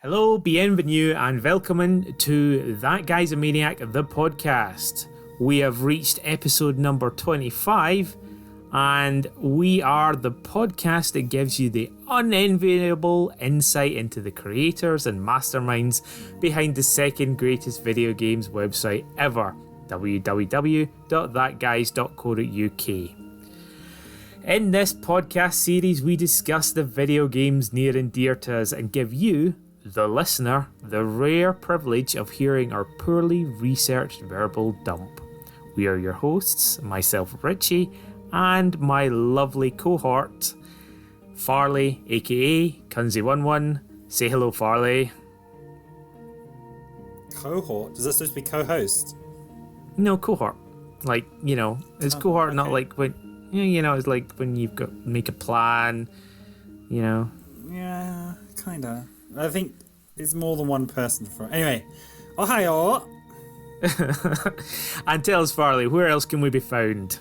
Hello, bienvenue, and welcome to That Guy's a Maniac, the podcast. We have reached episode number 25, and we are the podcast that gives you the unenviable insight into the creators and masterminds behind the second greatest video games website ever, www.thatguys.co.uk. In this podcast series, we discuss the video games near and dear to us and give you, the listener, the rare privilege of hearing our poorly researched verbal dump. We are your hosts, myself Richie, and my lovely cohort, Farley, aka Kunzi11. Say hello, Farley. Cohort? Is that supposed to be co-host? No, cohort. Like, it's cohort, okay. Not like when, it's like when you've got make a plan, Yeah, kinda. I think it's more than one person for. Anyway, oh hi all. And tell us, Farley, where else can we be found?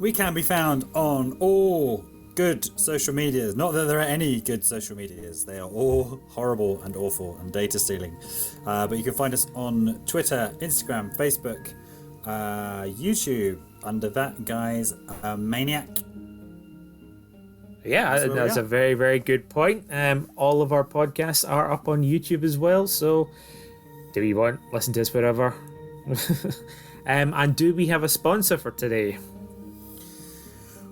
We can be found on all good social medias. Not that there are any good social medias. They are all horrible and awful and data stealing. But you can find us on Twitter, Instagram, Facebook, YouTube under That Guy's Maniac. Yeah, that's a very, very good point. All of our podcasts are up on YouTube as well, so do you want listen to us wherever? And do we have a sponsor for today?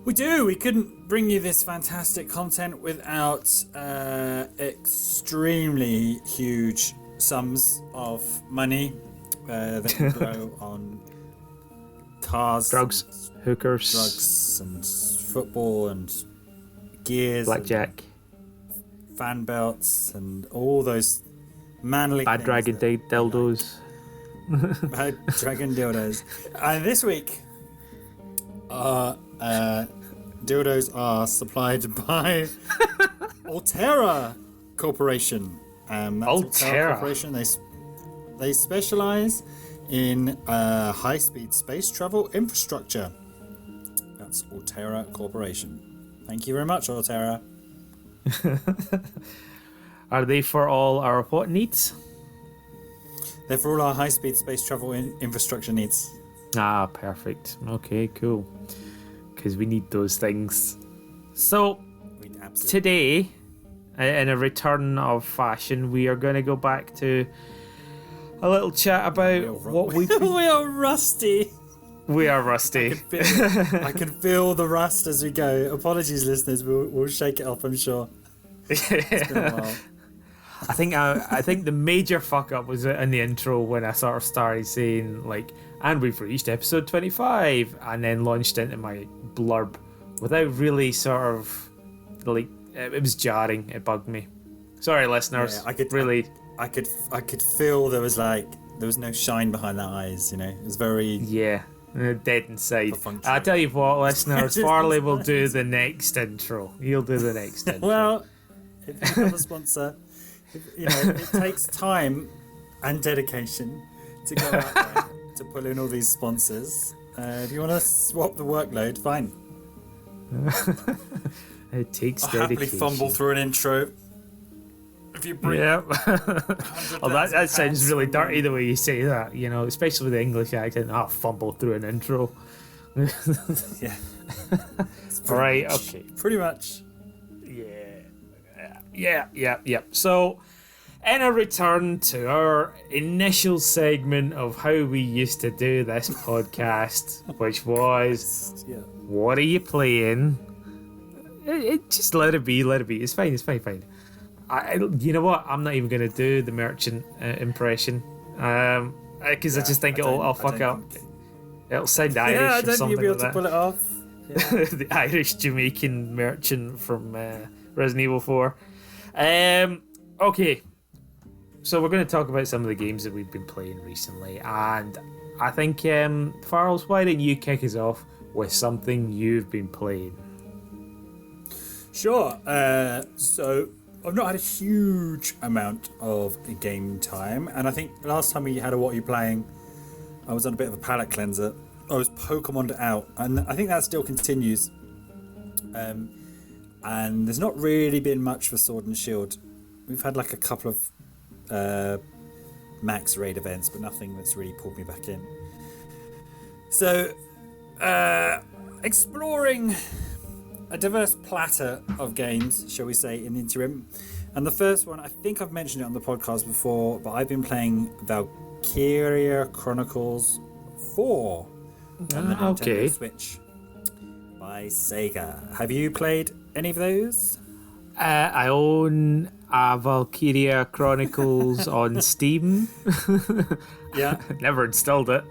We do. We couldn't bring you this fantastic content without extremely huge sums of money that can go on cars, drugs, hookers, drugs, and football and gears, blackjack, fan belts, and all those manly bad dragon dildos. Bad dragon dildos. And this week, our dildos are supplied by Whataya Corporation. That's Whataya Corporation. They specialize in high-speed space travel infrastructure. That's Whataya Corporation. Thank you very much, Whataya. Are they for all our what needs? They're for all our high-speed space travel infrastructure needs. Ah, perfect. Okay, cool. Because we need those things. So, today, in a return of fashion, we are going to go back to a little chat about what we've been... We are rusty. We are rusty. I can feel the rust as we go. Apologies, listeners. We'll shake it off, I'm sure. It's been a while. I think the major fuck up was in the intro when I sort of started saying and we've reached episode 25, and then launched into my blurb without really sort of it was jarring. It bugged me. Sorry, listeners. Yeah, I could feel there was no shine behind the eyes. It was very dead inside. I'll tell you what, listeners, Farley will do the next intro. He'll do the next intro. Well, if you become a sponsor, it takes time and dedication to go out there to pull in all these sponsors. If you want to swap the workload, fine. It takes I'll dedication. happily fumble through an intro. If you bring that sounds really dirty the way you say that, especially with the English accent. I'll fumble through an intro. Yeah. Right, okay. Pretty much. Yeah. So, in a return to our initial segment of how we used to do this podcast, which was, what are you playing? Just let it be. It's fine. You know what? I'm not even going to do the merchant impression because I just think I'll fuck up. It'll sound Irish or something. I don't think you'll be able to pull it off. Yeah. The Irish Jamaican merchant from Resident Evil 4. Okay, so we're going to talk about some of the games that we've been playing recently, and I think, Farrells, why don't you kick us off with something you've been playing? Sure. So I've not had a huge amount of game time, and I think last time we had a What Are You Playing, I was on a bit of a palate cleanser. I was Pokemon'd out, and I think that still continues. And there's not really been much for Sword and Shield we've had like a couple of max raid events, but nothing that's really pulled me back in. So, exploring a diverse platter of games, shall we say, in the interim. And the first one, I think I've mentioned it on the podcast before, but I've been playing Valkyria Chronicles 4 on the Nintendo Switch by Sega. Have you played any of those? I own Valkyria Chronicles on Steam. Yeah. Never installed it.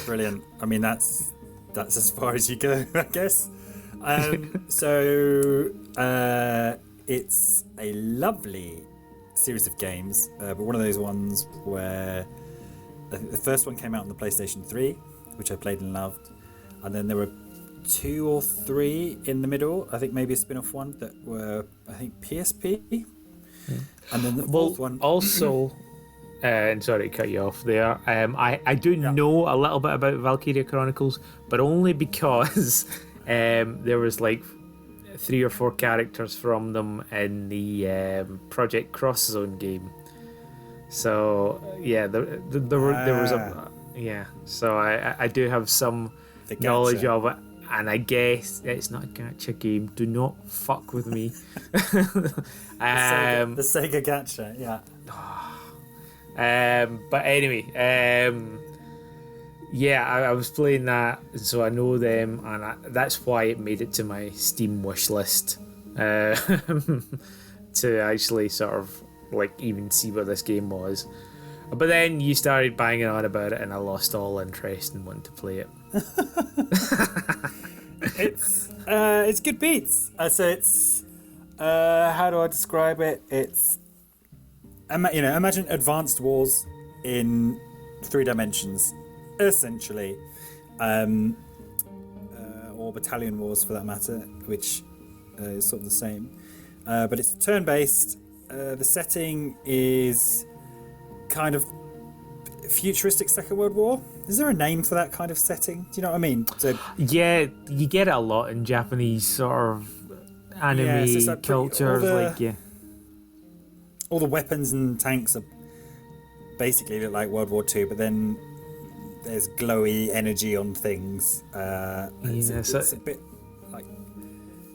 Brilliant. I mean, that's as far as you go, I guess. It's a lovely series of games, but one of those ones where the first one came out on the PlayStation 3, which I played and loved, and then there were 2 or 3 in the middle, I think maybe a spin-off one, that were, I think, PSP, and then the fourth one... Also, and sorry to cut you off there, I do know a little bit about Valkyria Chronicles, but only because there was like 3 or 4 characters from them in the Project Cross Zone game. So yeah, there was a So I do have some knowledge of it, and I guess it's not a gacha game. Do not fuck with me. the Sega gacha, yeah. But anyway, I was playing that, so I know them, and that's why it made it to my Steam wish list to actually sort of like even see what this game was. But then you started banging on about it, and I lost all interest in wanting to play it. It's good beats. So it's how do I describe it? It's imagine Advanced Wars in 3 dimensions, essentially, or Battalion Wars for that matter, which is sort of the same, but it's turn-based. The setting is kind of futuristic Second World War. Is there a name for that kind of setting? Do you know what I mean? So yeah, you get it a lot in Japanese sort of anime cultures, all the weapons and tanks are basically look like World War II, but then there's glowy energy on things. It's a bit like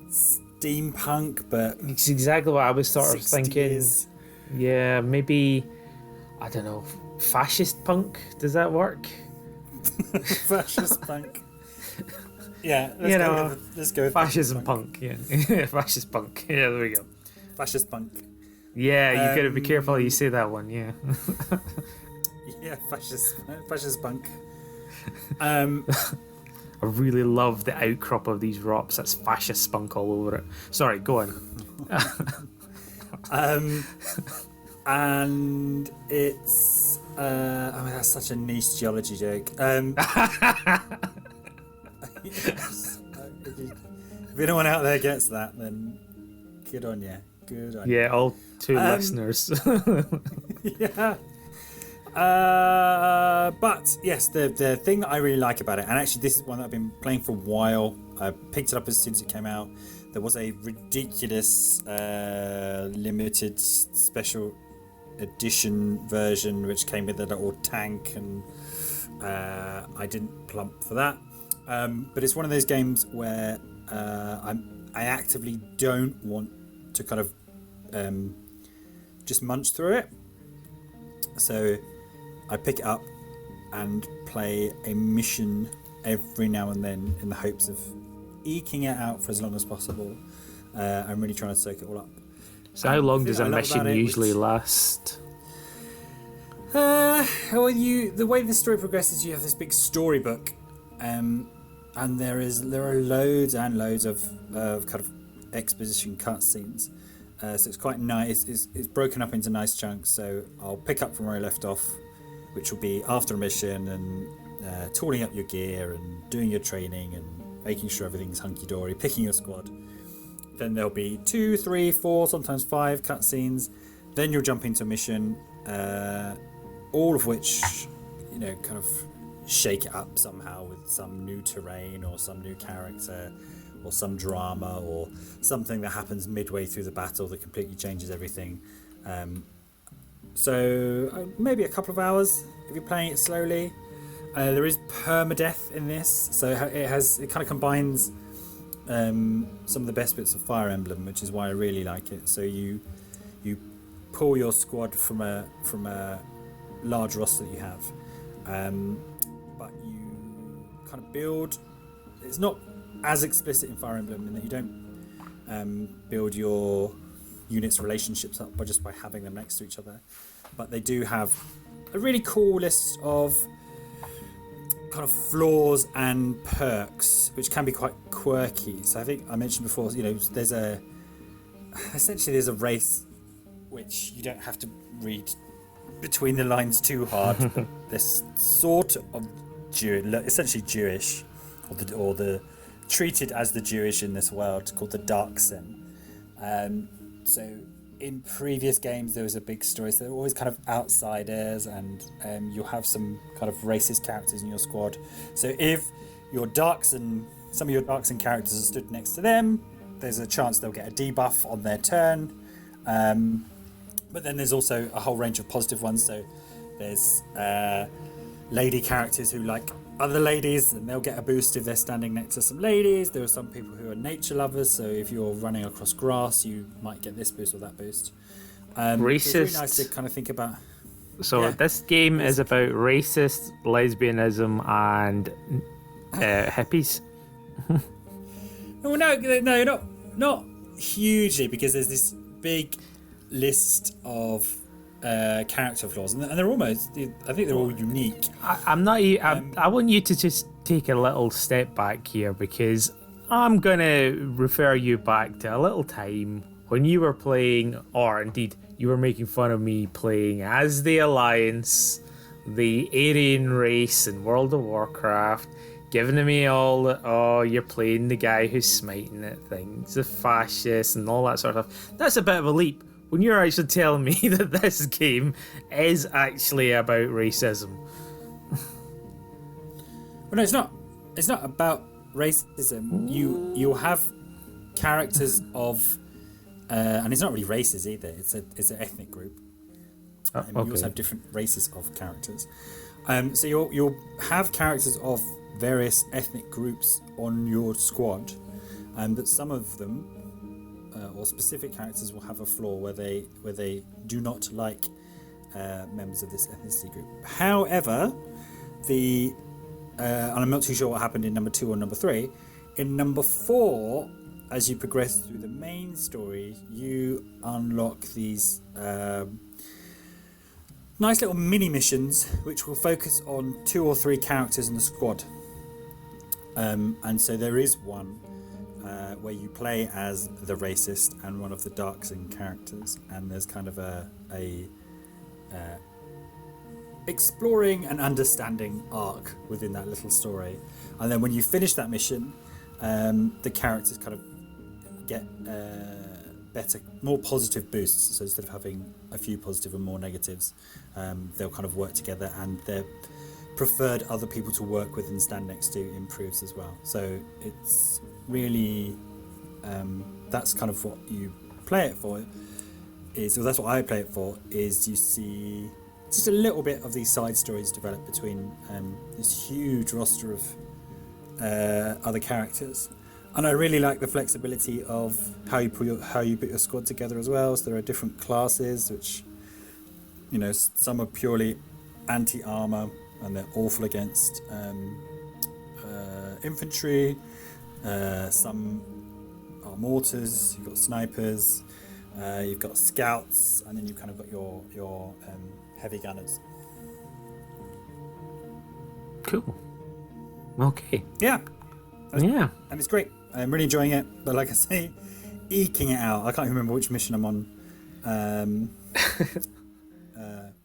steampunk, but it's exactly what I was sort of thinking. Yeah, maybe, I don't know, fascist punk. Does that work? Fascist punk. Yeah, let's go with fascism punk. Yeah, fascist punk. Yeah, there we go. Fascist punk. Yeah, you gotta be careful how you say that one. Yeah. Yeah, fascist punk. I really love the outcrop of these rocks. That's fascist spunk all over it. Sorry, go on. And it's that's such a niche geology joke. Yes. If anyone out there gets that, then good on you. Good on you. Yeah, all 2 listeners. Yeah. But yes, the thing that I really like about it, and actually this is one that I've been playing for a while. I picked it up as soon as it came out. There was a ridiculous limited special edition version which came with a little tank, and I didn't plump for that. But it's one of those games where I actively don't want to kind of just munch through it. So I pick it up and play a mission every now and then in the hopes of eking it out for as long as possible. I'm really trying to soak it all up. So how long does a mission usually last? The way the story progresses, you have this big storybook, and there are loads and loads of kind of exposition cutscenes. So it's quite nice. It's broken up into nice chunks. So I'll pick up from where I left off, which will be after a mission and tooling up your gear and doing your training and making sure everything's hunky-dory, picking your squad. Then there'll be 2, 3, 4, sometimes 5 cutscenes. Then you'll jump into a mission, all of which, kind of shake it up somehow with some new terrain or some new character or some drama, or something that happens midway through the battle that completely changes everything. So maybe a couple of hours if you're playing it slowly. There is permadeath in this, so it kind of combines some of the best bits of Fire Emblem, which is why I really like it. So you pull your squad from a large roster that you have, but you kind of build. It's not as explicit in Fire Emblem in that you don't build your units' relationships up by having them next to each other, but they do have a really cool list of kind of flaws and perks, which can be quite quirky. So I think I mentioned before, there's a race which you don't have to read between the lines too hard. But this sort of essentially Jewish, or the treated as the Jewish in this world, called the Dark Sin. So in previous games there was a big story, so they're always kind of outsiders, and you'll have some kind of racist characters in your squad. So if some of your Dark Sin characters are stood next to them, there's a chance they'll get a debuff on their turn. But then there's also a whole range of positive ones. So there's lady characters who like other ladies, and they'll get a boost if they're standing next to some ladies. There are some people who are nature lovers, so if you're running across grass, you might get this boost or that boost. Racist. It's really nice to kind of think about. So this game is about racist, lesbianism, and hippies. No, not hugely, because there's this big list of character flaws, and they're almost, I think they're all unique. I want you to just take a little step back here, because I'm going to refer you back to a little time when you were playing, or indeed you were making fun of me playing as the Alliance, the Aryan race in World of Warcraft, giving me all you're playing the guy who's smiting at things, the fascist and all that sort of stuff. That's a bit of a leap. When you're actually telling me that this game is actually about racism. Well, no, it's not. It's not about racism. You have characters of, and it's not really races either. It's an ethnic group. Okay. You also have different races of characters. So you'll have characters of various ethnic groups on your squad, but some of them, or specific characters, will have a flaw where they do not like members of this ethnicity group. However, and I'm not too sure what happened in number 2 or number 3. In number 4, as you progress through the main story, you unlock these nice little mini missions which will focus on 2 or 3 characters in the squad. And so there is one where you play as the racist and one of the Dark Sin characters, and there's kind of a exploring and understanding arc within that little story. And then when you finish that mission, the characters kind of get better, more positive boosts. So instead of having a few positive and more negatives, they'll kind of work together, and their preferred other people to work with and stand next to improves as well. So it's really that's kind of what you play it for. That's what I play it for. Is you see just a little bit of these side stories develop between this huge roster of other characters, and I really like the flexibility of how you put your squad together as well. So there are different classes, which some are purely anti-armor and they're awful against infantry. Some are mortars. You've got snipers. You've got scouts, and then you've kind of got your heavy gunners. Cool. Okay. Yeah. Yeah. And it's great. I'm really enjoying it. But like I say, eking it out. I can't remember which mission I'm on.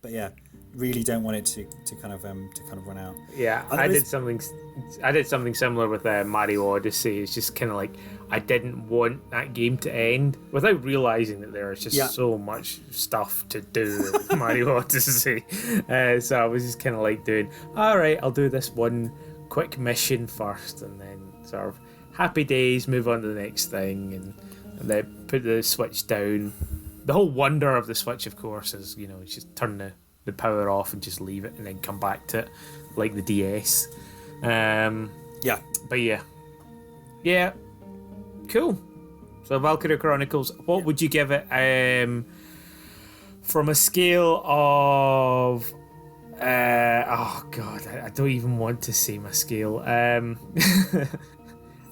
But yeah, really don't want it to kind of run out. Yeah, I did something similar with Mario Odyssey. It's just kind of like I didn't want that game to end without realizing that there is just so much stuff to do in Mario Odyssey. So I was just kind of like doing, all right, I'll do this one quick mission first, and then sort of happy days, move on to the next thing, and then put the Switch down. The whole wonder of the Switch, of course, is, you just turn the power off and just leave it and then come back to it like the DS. Yeah. But yeah, cool. So Valkyria Chronicles, what would you give it from a scale of oh god, I don't even want to say my scale.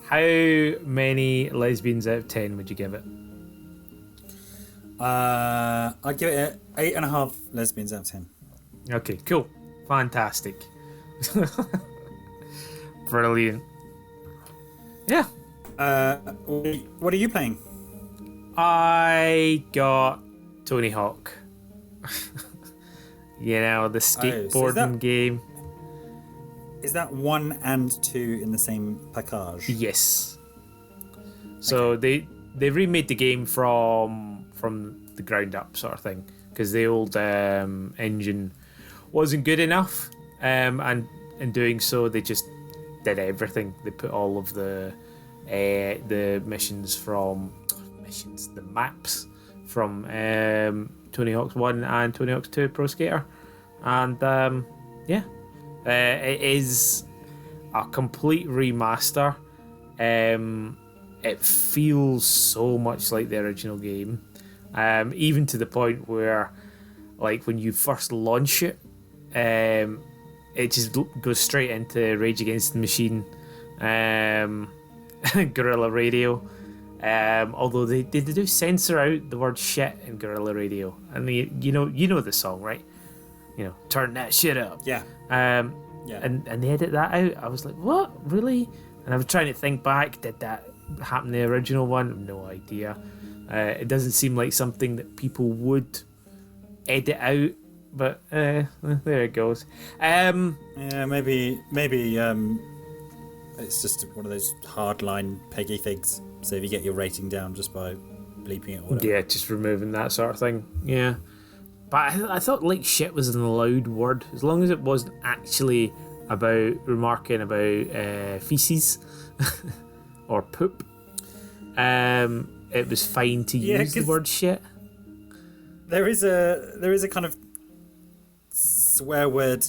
How many lesbians out of 10 would you give it? I'd give it 8.5 lesbians out of 10. Okay, cool. Fantastic. Brilliant. Yeah. What are you playing? I got Tony Hawk. The skateboarding game. Is that 1 and 2 in the same package? Yes. So they remade the game from the ground up, sort of thing, because the old engine wasn't good enough, and in doing so they just did everything. They put all of the the maps from Tony Hawk's 1 and Tony Hawk's 2 Pro Skater, and it is a complete remaster. It feels so much like the original game, even to the point where, like, when you first launch it, it just goes straight into Rage Against the Machine, Guerrilla Radio. Although they do censor out the word shit in Guerrilla Radio, and you know the song, right? Turn that shit up. Yeah. Yeah. And they edit that out. I was like, what? Really? And I was trying to think back. Did that happen in the original one? No idea. It doesn't seem like something that people would edit out. But there it goes. Yeah, maybe. It's just one of those hardline Peggy things. So if you get your rating down just by bleeping it or whatever. Yeah, just removing that sort of thing. Yeah. But I thought like shit was an allowed word, as long as it wasn't actually about remarking about feces or poop. It was fine to use the word shit. There is a kind of swear word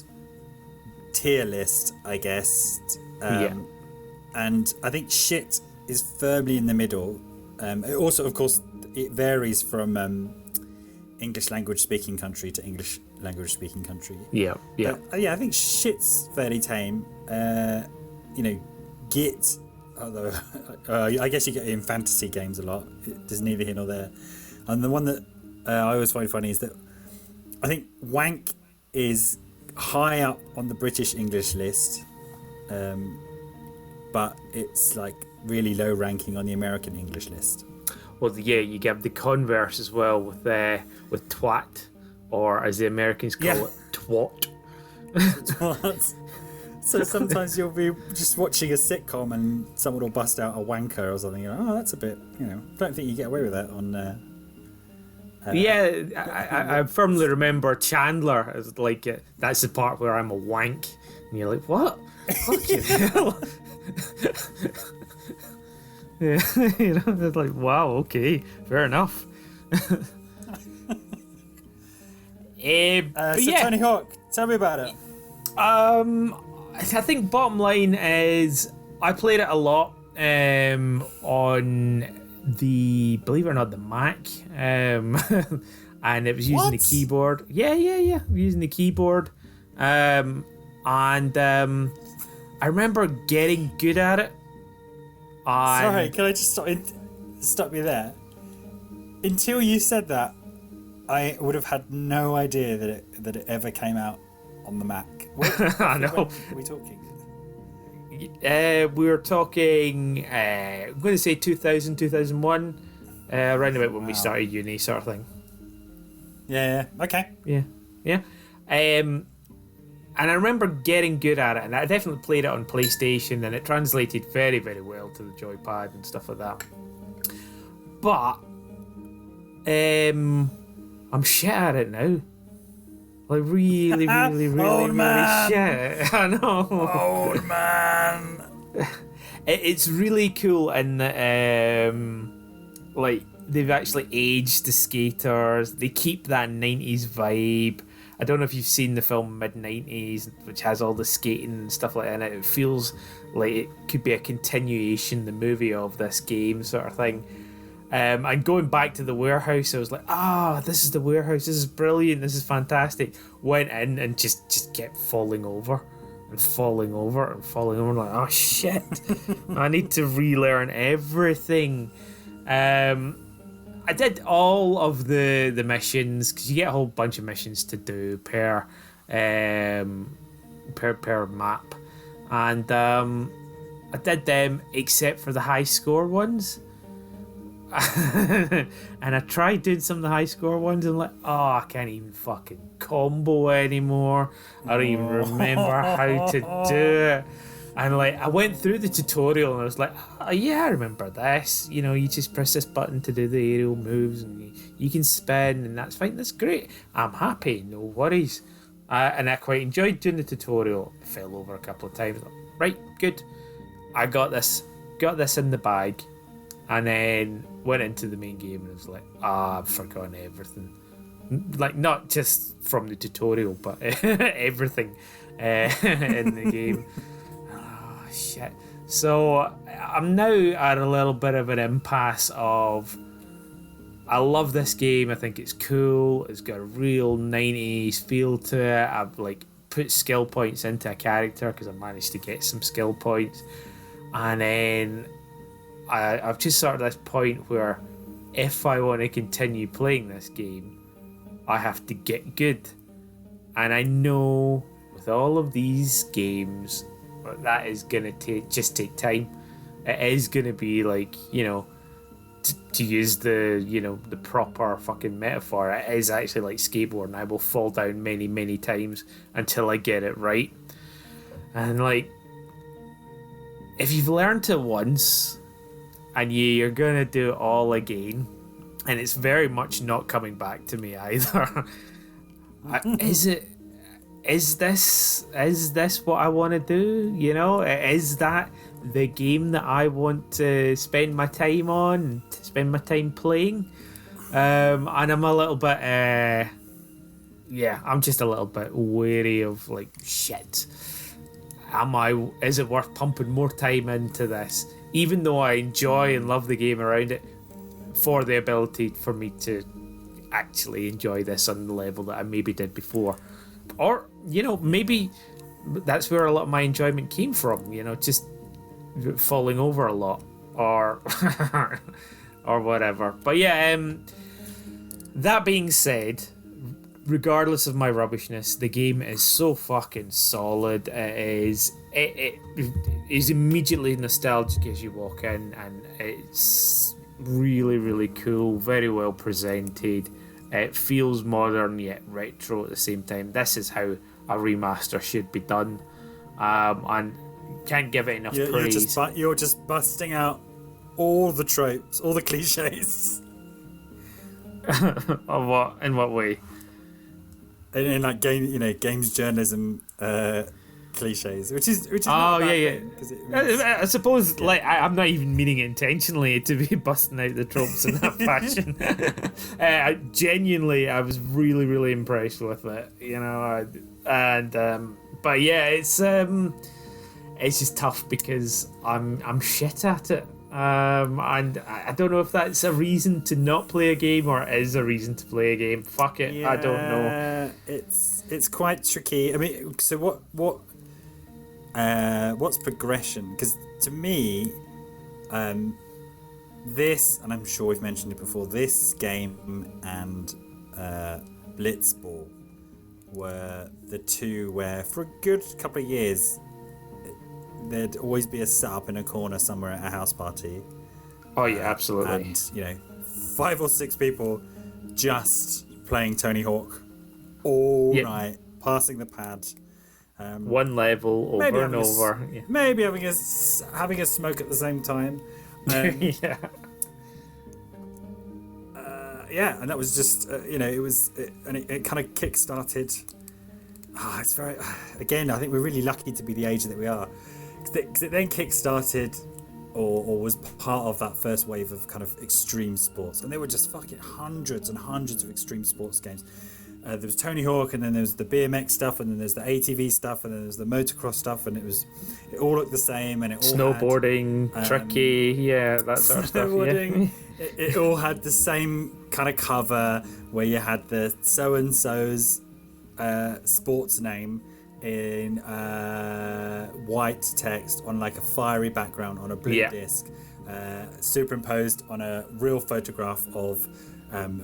tier list, I guess. And I think shit is firmly in the middle. It also, of course, it varies from English language speaking country to English language speaking country. Yeah. I think shit's fairly tame. Git, although I guess you get it in fantasy games a lot. There's neither here nor there. And the one that I always find funny is that I think wank is high up on the British English list, but it's like really low ranking on the American English list. Well, yeah, you get the converse as well with twat, or as the Americans call it, twat. Twat. So sometimes you'll be just watching a sitcom and someone will bust out a wanker or something. You're like, oh, that's a bit, don't think you get away with that on. I firmly remember Chandler as like, that's the part where I'm a wank, and you're like, what? Fucking hell. Yeah, it's like, wow, okay, fair enough. Tony Hawk, tell me about it. I think bottom line is I played it a lot on the, believe it or not, the Mac, and it was using the keyboard. Yeah, using the keyboard, and I remember getting good at it. Sorry, can I just stop you there? Until you said that, I would have had no idea that it ever came out on the Mac. I know. When are we talking? We were talking, I'm going to say 2000, 2001, around about when we started uni, sort of thing. Yeah. Okay. Yeah. And I remember getting good at it, and I definitely played it on PlayStation, and it translated very, very well to the joypad and stuff like that. But I'm shit at it now. Like really, really, really, really shit. I know. Old man. it's really cool in that like they've actually aged the skaters. They keep that 90s vibe. I don't know if you've seen the film Mid-90s, which has all the skating and stuff like that in it. It feels like it could be a continuation, the movie of this game sort of thing. And going back to the warehouse, I was like, this is the warehouse. This is brilliant. This is fantastic. Went in and just kept falling over and falling over and falling over. I'm like, oh shit. I need to relearn everything. I did all of the missions, because you get a whole bunch of missions to do per map, and I did them except for the high score ones. And I tried doing some of the high score ones, and I can't even fucking combo anymore. I don't even remember how to do it. And I went through the tutorial and I was like, oh yeah, I remember this. You know, you just press this button to do the aerial moves and you can spin, and that's fine. That's great. I'm happy. No worries. And I quite enjoyed doing the tutorial. Fell over a couple of times. Right, good. I got this in the bag, and then went into the main game and I was like, I've forgotten everything. Like, not just from the tutorial, but everything in the game. Shit. So I'm now at a little bit of an impasse of, I love this game. I think it's cool. It's got a real 90s feel to it. I've put skill points into a character because I managed to get some skill points, and then I've just sort of this point where if I want to continue playing this game, I have to get good. And I know with all of these games, that is gonna take time. It is gonna be to use the proper fucking metaphor. It is actually like skateboarding. I will fall down many, many times until I get it right. And if you've learned it once and you're gonna do it all again, and it's very much not coming back to me either. Is this what I want to do? You know, is that the game that I want to spend my time on, spend my time playing? And I'm a little bit, I'm just a little bit wary of shit. Is it worth pumping more time into this? Even though I enjoy and love the game around it, for the ability for me to actually enjoy this on the level that I maybe did before. Or, maybe that's where a lot of my enjoyment came from, just falling over a lot or or whatever. But yeah, that being said, regardless of my rubbishness, the game is so fucking solid. It is immediately nostalgic as you walk in, and it's really, really cool, very well presented. It feels modern yet retro at the same time. This is how a remaster should be done, and can't give it enough praise. You're just busting out all the tropes, all the cliches. Of what? In what way? In games journalism cliches, which is I suppose I'm not even meaning it intentionally to be busting out the tropes in that fashion. Genuinely, I was really, really impressed with it, but yeah, it's just tough because I'm shit at it, and I don't know if that's a reason to not play a game or is a reason to play a game. Fuck it, yeah, I don't know. It's quite tricky. I mean, so what's progression? Because to me, this, and I'm sure we've mentioned it before, this game and Blitzball were the two where for a good couple of years there'd always be a setup in a corner somewhere at a house party. Oh yeah, absolutely. And 5 or 6 people just playing Tony Hawk all night, passing the pad. One level over and over. Maybe having a smoke at the same time. And that was just it kind of kick-started. It's very, again, I think we're really lucky to be the age that we are, 'cause it then kick-started or was part of that first wave of kind of extreme sports, and there were just fucking hundreds and hundreds of extreme sports games. There was Tony Hawk, and then there was the BMX stuff, and then there's the ATV stuff, and then there's the motocross stuff, and it all looked the same, and it all snowboarding, tricky, that sort of stuff. Yeah. it all had the same kind of cover where you had the so and so's sports name in white text on like a fiery background on a blue disc, superimposed on a real photograph of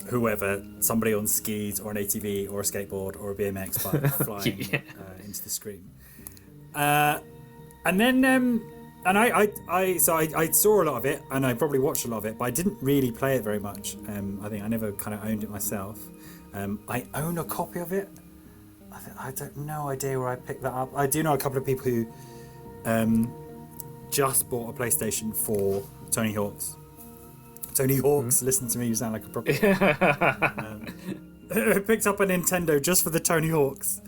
whoever, somebody on skis or an ATV or a skateboard or a BMX bike flying into the screen. And then and I saw a lot of it, and I probably watched a lot of it, but I didn't really play it very much. I think I never kind of owned it myself. I own a copy of it. I don't no idea where I picked that up. I do know a couple of people who just bought a PlayStation for Tony Hawk's. Tony Hawk's, listen to me, you sound like a proper. Picked up a Nintendo just for the Tony Hawk's.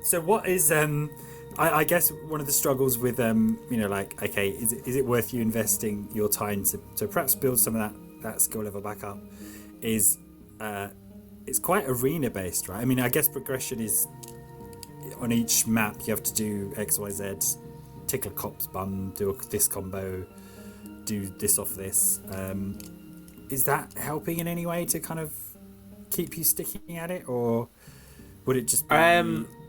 So what is I guess one of the struggles with like, okay, is it worth you investing your time to perhaps build some of that skill level back up? Is it's quite arena based, right? I mean, I guess progression is on each map you have to do X, Y, Z, tickle a cop's bum, do this combo, do this off this. Is that helping in any way to kind of keep you sticking at it, or would it just be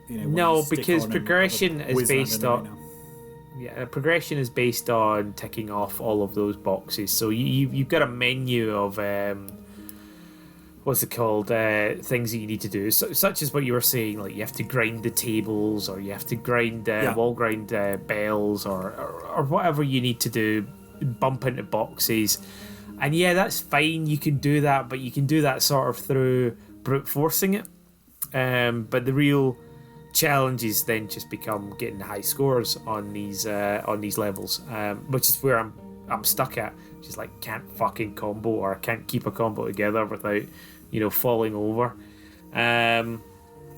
no, because progression is based on progression is based on ticking off all of those boxes. So you've got a menu of what's it called, things that you need to do, such as what you were saying, like you have to grind the tables, or you have to grind wall grind bells, or whatever you need to do, bump into boxes. And that's fine, you can do that, but you can do that sort of through brute forcing it. But the real challenges then just become getting high scores on these levels, which is where I'm stuck at. Just like can't fucking combo, or I can't keep a combo together without falling over, and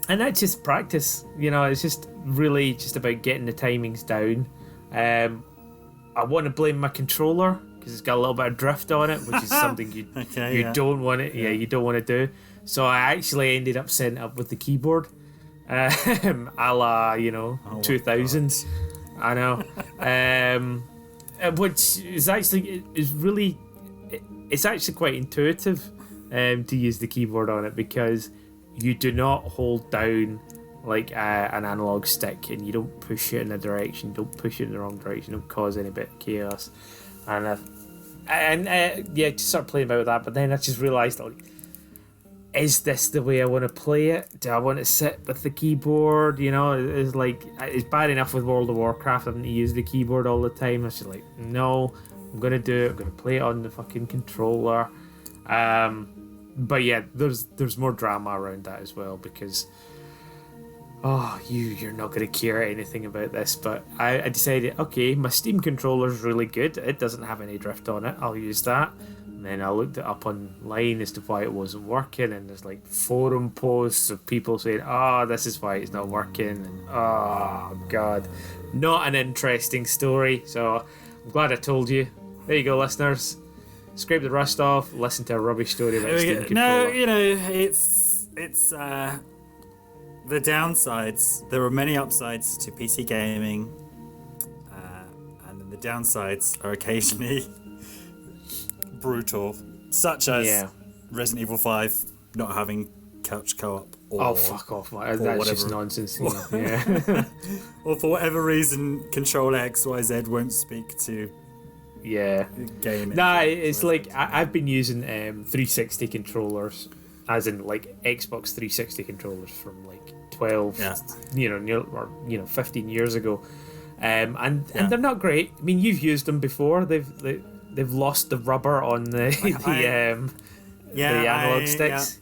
that's just practice. It's just really just about getting the timings down. I want to blame my controller because it's got a little bit of drift on it, which is something you don't want to you don't want to do. So I actually ended up setting it up with the keyboard, a la 2000s. I know. Which is actually it's actually quite intuitive to use the keyboard on it, because you do not hold down like an analog stick, and you don't push it in a direction, don't push it in the wrong direction, don't cause any bit of chaos. And just start playing about with that. But then I just realised, like, is this the way I want to play it? Do I want to sit with the keyboard? It's like, it's bad enough with World of Warcraft having to use the keyboard all the time. I was just like, no, I'm going to do it. I'm going to play it on the fucking controller. But there's more drama around that as well, because you're not going to care anything about this. But I decided, okay, my Steam controller's really good. It doesn't have any drift on it. I'll use that. And then I looked it up online as to why it wasn't working, and there's like forum posts of people saying, this is why it's not working, and god, not an interesting story. So I'm glad I told you. There you go, listeners. Scrape the rust off, listen to a rubbish story about Steam controller. No, it's the downsides. There are many upsides to PC gaming, and then the downsides are occasionally brutal, such as Resident Evil 5 not having couch co-op, or fuck off, man. That's just nonsense. Or for whatever reason Control XYZ won't speak to game. It's like I've been using 360 controllers, as in like Xbox 360 controllers from like 12 15 years ago, and they're not great. I mean, you've used them before. They've lost the rubber on the analog sticks.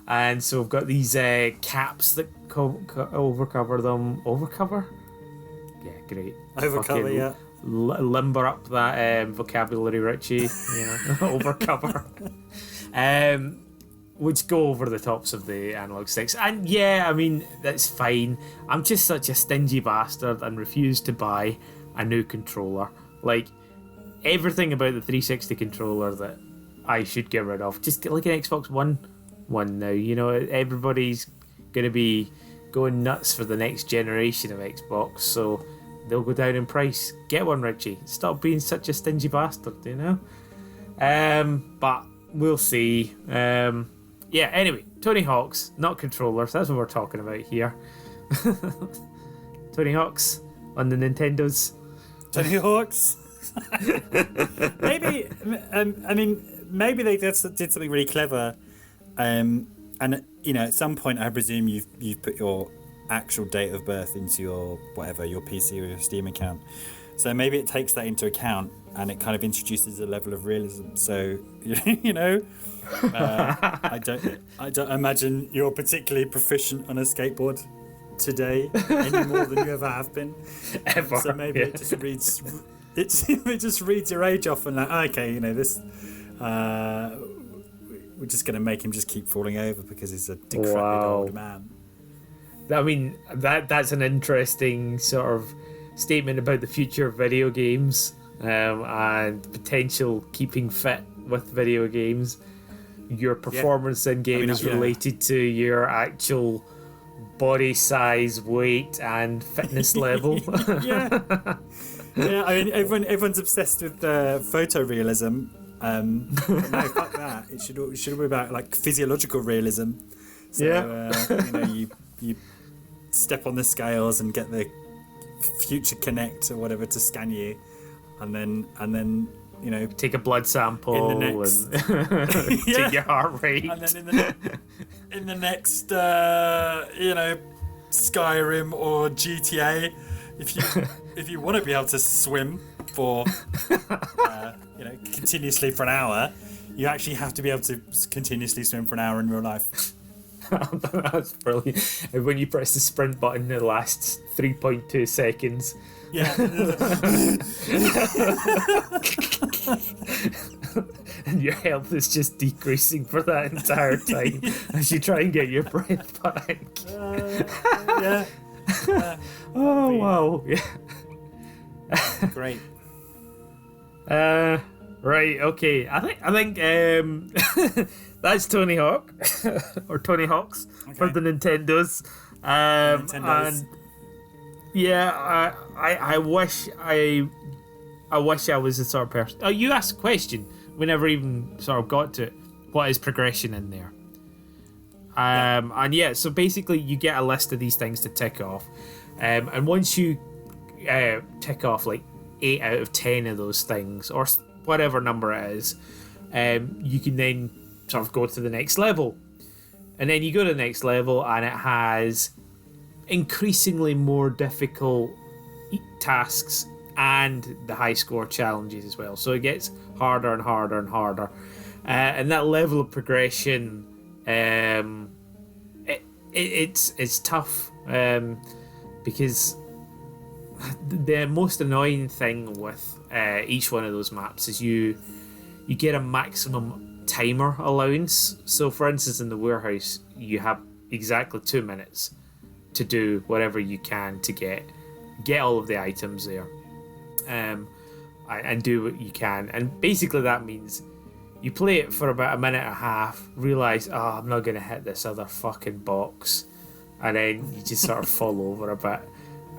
And so we've got these caps that overcover them. Overcover? Yeah, great. Overcover, limber up that vocabulary, Richie. Overcover. which go over the tops of the analog sticks. And yeah, I mean, that's fine. I'm just such a stingy bastard and refuse to buy a new controller. Like, everything about the 360 controller that I should get rid of. Just get like an Xbox One now. You know, everybody's going to be going nuts for the next generation of Xbox, so they'll go down in price. Get one, Richie. Stop being such a stingy bastard, you know? But we'll see. Yeah, anyway, Tony Hawk's, not controllers. That's what we're talking about here. Tony Hawk's on the Nintendos. Tony Hawk's? Maybe, I mean, maybe they did something really clever. And, you know, at some point, I presume you've put your actual date of birth into your, whatever, your PC or your Steam account. So maybe it takes that into account and it kind of introduces a level of realism. So, you know, I don't imagine you're particularly proficient on a skateboard today any more than you ever have been. Ever. So maybe it just reads your age off and like, okay, you know, this we're just going to make him just keep falling over because he's a decrepit old man. I mean, that's an interesting sort of statement about the future of video games, and potential keeping fit with video games. Your performance in games related to your actual body size, weight, and fitness level. Yeah, I mean, everyone's obsessed with photorealism. No, fuck that. It should be about like physiological realism. So, you know, you step on the scales and get the Future Connect or whatever to scan you, and then you know, take a blood sample in the next, and take your heart rate, and then in the next you know, Skyrim or GTA, if you want to be able to swim for you know, continuously for an hour, you actually have to be able to continuously swim for an hour in real life. That's brilliant. And when you press the sprint button, it lasts 3.2 seconds. Yeah. And your health is just decreasing for that entire time as you try and get your breath back. Yeah. Oh, wow. Yeah. Great. Right, okay. I think that's Tony Hawk or Tony Hawk's for the Nintendos. And yeah, I wish I was the sort of person. Oh, you asked a question. We never even sort of got to it. What is progression in there? And yeah, so basically you get a list of these things to tick off, and once you tick off like 8 out of 10 of those things, or whatever number it is, you can then sort of go to the next level. And then you go to the next level and it has increasingly more difficult tasks and the high score challenges as well. So it gets harder and harder and harder. And that level of progression, it's tough, because the most annoying thing with each one of those maps is you get a maximum timer allowance. So for instance, in the warehouse, you have exactly 2 minutes to do whatever you can to get all of the items there, and do what you can. And basically that means you play it for about a minute and a half, realise, I'm not going to hit this other fucking box, and then you just sort of fall over a bit,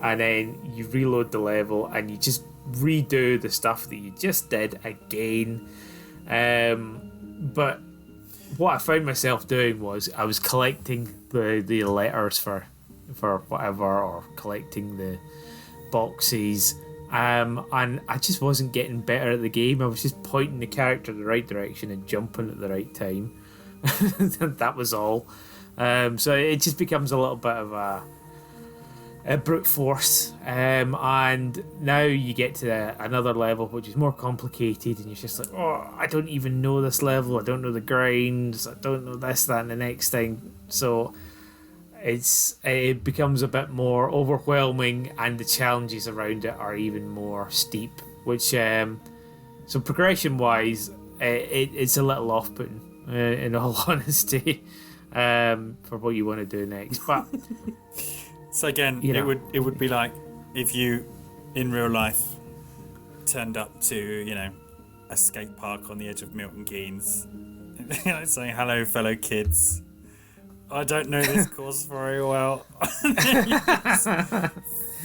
and then you reload the level and you just redo the stuff that you just did again. But what I found myself doing was I was collecting the letters for whatever, or collecting the boxes, and I just wasn't getting better at the game. I was just pointing the character in the right direction and jumping at the right time. That was all. So it just becomes a little bit of a brute force, and now you get to another level which is more complicated, and you're just like, I don't even know this level, I don't know the grinds, I don't know this, that, and the next thing. So it becomes a bit more overwhelming, and the challenges around it are even more steep, which so progression wise, it's a little off-putting. in all honesty, for what you want to do next. But so again, it would be like if you, in real life, turned up to a skate park on the edge of Milton Keynes, saying, "Hello, fellow kids. I don't know this course very well."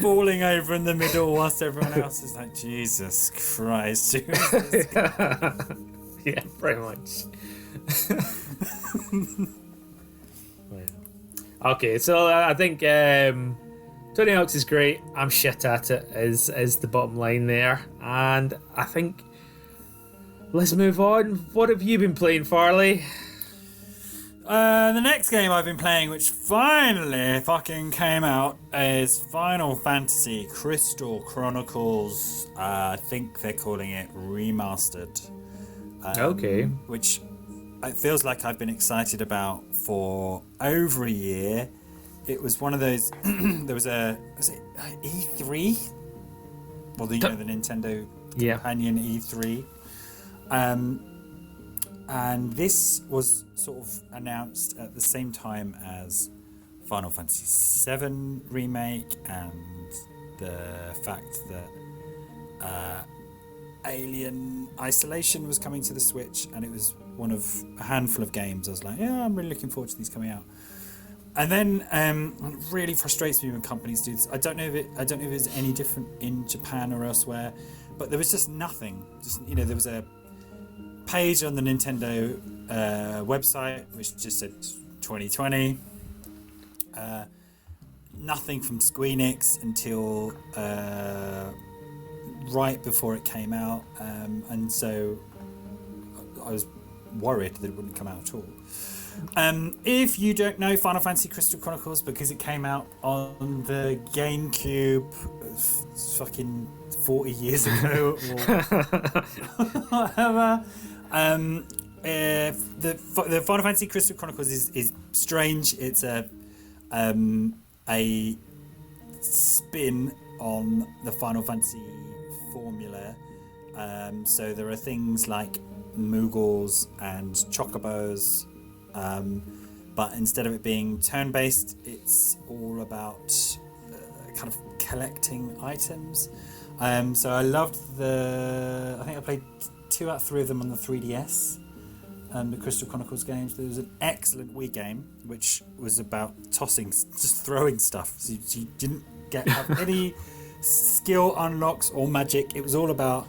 Falling over in the middle whilst everyone else is like, Jesus Christ. Who is this guy? Yeah, pretty much. Okay, so I think Tony Hawk's is great. I'm shit at it, is the bottom line there. And I think let's move on. What have you been playing, Farley? The next game I've been playing, which finally fucking came out, is Final Fantasy Crystal Chronicles. I think they're calling it Remastered. Okay. Which it feels like I've been excited about for over a year. It was one of those. There was it E3? Well, the Nintendo companion E3. And this was sort of announced at the same time as Final Fantasy VII Remake and the fact that Alien Isolation was coming to the Switch, and it was one of a handful of games I was like, yeah, I'm really looking forward to these coming out. And then it really frustrates me when companies do this. I don't know if it's any different in Japan or elsewhere, but there was just nothing. There was a page on the Nintendo website which just said 2020. Nothing from Squeenix until right before it came out, and so I was worried that it wouldn't come out at all. If you don't know Final Fantasy Crystal Chronicles, because it came out on the GameCube fucking 40 years ago or whatever, the Final Fantasy Crystal Chronicles is strange. It's a spin on the Final Fantasy formula. So there are things like Moogles and Chocobos, but instead of it being turn-based, it's all about kind of collecting items. So I loved I think I played 2 out of 3 of them on the 3DS, the Crystal Chronicles games. There was an excellent Wii game which was about just throwing stuff. So you didn't have any skill unlocks or magic. It was all about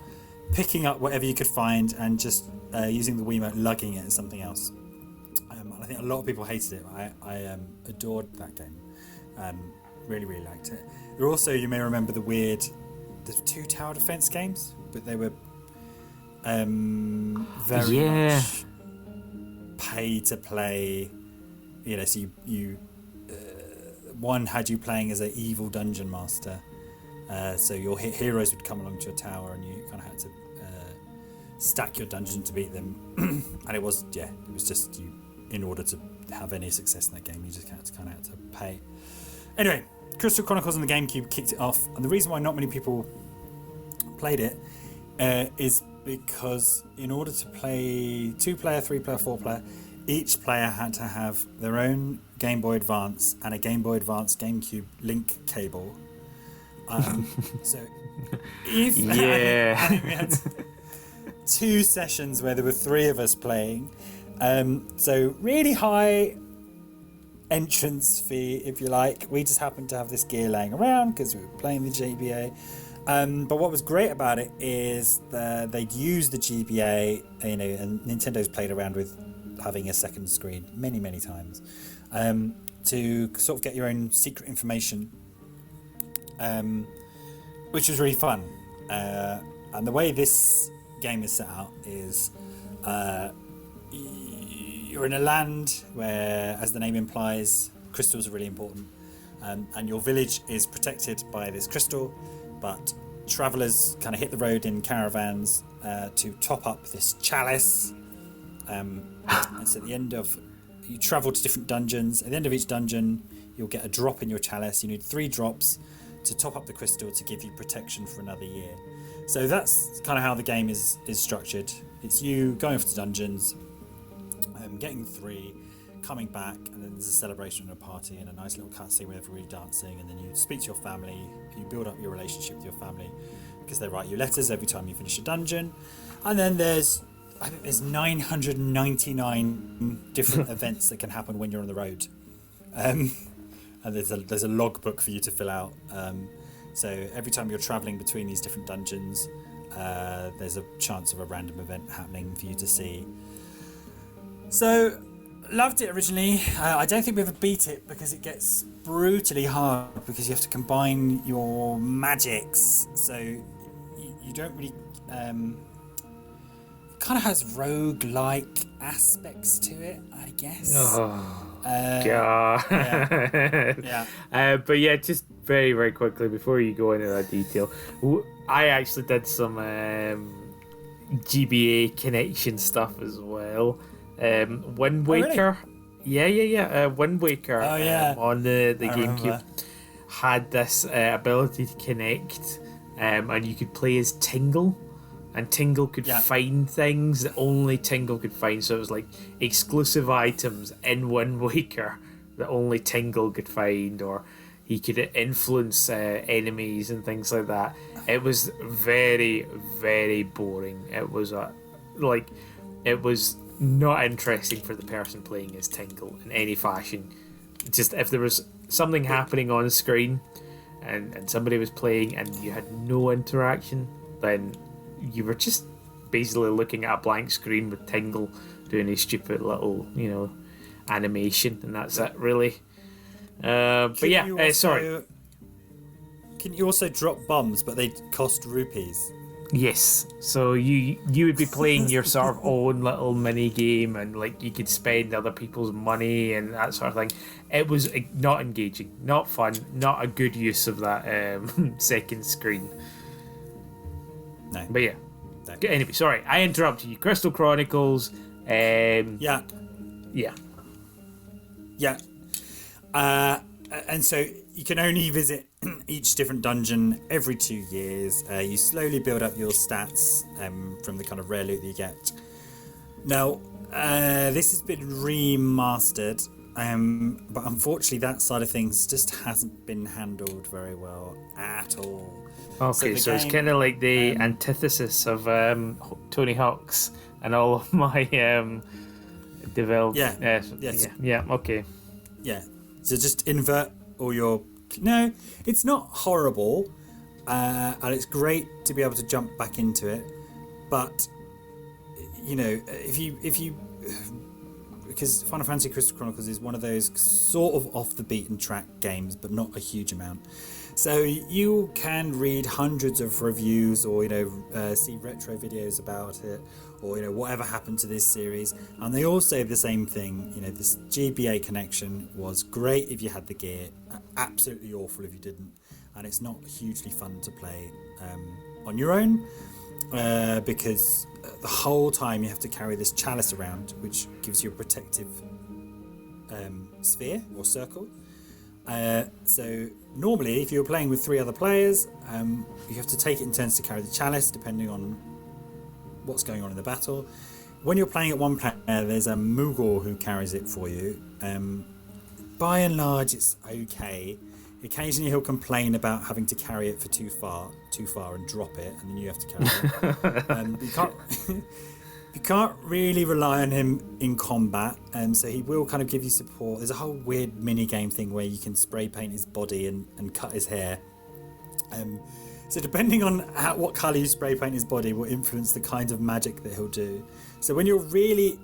picking up whatever you could find and just using the Wiimote, lugging it as something else. I think a lot of people hated it. I adored that game. Really, really liked it. There also, you may remember the 2 tower defense games, but they were very much pay to play. So you one had you playing as an evil dungeon master. So your heroes would come along to your tower, and you kind of had to stack your dungeon to beat them. And it was just you. In order to have any success in that game, you just kind of had to pay. Anyway, Crystal Chronicles on the GameCube kicked it off, and the reason why not many people played it is because in order to play 2-player, 3-player, 4-player, each player had to have their own Game Boy Advance and a Game Boy Advance GameCube link cable. So if we had 2 sessions where there were 3 of us playing, so really high entrance fee, if you like. We just happened to have this gear laying around because we were playing the GBA. But what was great about it is they'd use the GBA, and Nintendo's played around with having a second screen many, many times, to sort of get your own secret information, which was really fun. And the way this game is set out is you're in a land where, as the name implies, crystals are really important, and your village is protected by this crystal, but travellers kind of hit the road in caravans to top up this chalice, and so at the end of, you travel to different dungeons. At the end of each dungeon, you'll get a drop in your chalice. You need 3 drops to top up the crystal to give you protection for another year. So that's kind of how the game is structured. It's you going off to dungeons, getting 3, coming back, and then there's a celebration and a party and a nice little cutscene with everybody dancing, and then you speak to your family, you build up your relationship with your family because they write you letters every time you finish a dungeon, and then there's 999 different events that can happen when you're on the road, and there's a logbook for you to fill out. So every time you're traveling between these different dungeons, there's a chance of a random event happening for you to see. So, loved it originally. I don't think we ever beat it because it gets brutally hard because you have to combine your magics. So you don't really... it kind of has rogue-like aspects to it, I guess. God. Yeah. But yeah, just very, very quickly before you go into that detail, I actually did some GBA connection stuff as well. Wind Waker. Oh, really? Yeah. Wind Waker on the GameCube had this ability to connect, and you could play as Tingle. And Tingle could find things that only Tingle could find. So it was like exclusive items in Wind Waker that only Tingle could find, or he could influence enemies and things like that. It was very, very boring. It was it was not interesting for the person playing as Tingle in any fashion. Just if there was something happening on screen and somebody was playing and you had no interaction, then you were just basically looking at a blank screen with Tingle doing a stupid little, animation, and that's it, really. Sorry. Can you also drop bombs, but they cost rupees? Yes. So you would be playing your sort of own little mini game, and like you could spend other people's money and that sort of thing. It was not engaging, not fun, not a good use of that second screen. No. But yeah. No. Anyway, sorry, I interrupted you. Crystal Chronicles. Yeah. And so you can only visit each different dungeon every 2 years. You slowly build up your stats from the kind of rare loot that you get. Now, this has been remastered, but unfortunately that side of things just hasn't been handled very well at all. Okay, so it's kind of like the antithesis of Tony Hawk's and all of my developed... Okay. Yeah, so just invert all your... No, it's not horrible, and it's great to be able to jump back into it, but, if you... Because Final Fantasy Crystal Chronicles is one of those sort of off-the-beaten-track games, but not a huge amount. So you can read hundreds of reviews or, see retro videos about it or, whatever happened to this series. And they all say the same thing. This GBA connection was great if you had the gear, absolutely awful if you didn't. And it's not hugely fun to play on your own because the whole time you have to carry this chalice around, which gives you a protective sphere or circle. So normally, if you're playing with 3 other players, you have to take it in turns to carry the chalice, depending on what's going on in the battle. When you're playing at one player, there's a Moogle who carries it for you. By and large, it's okay. Occasionally, he'll complain about having to carry it for too far, and drop it, and then you have to carry it. You can't really rely on him in combat, so he will kind of give you support. There's a whole weird mini-game thing where you can spray paint his body and cut his hair. So depending on what colour you spray paint his body will influence the kind of magic that he'll do. So when you're really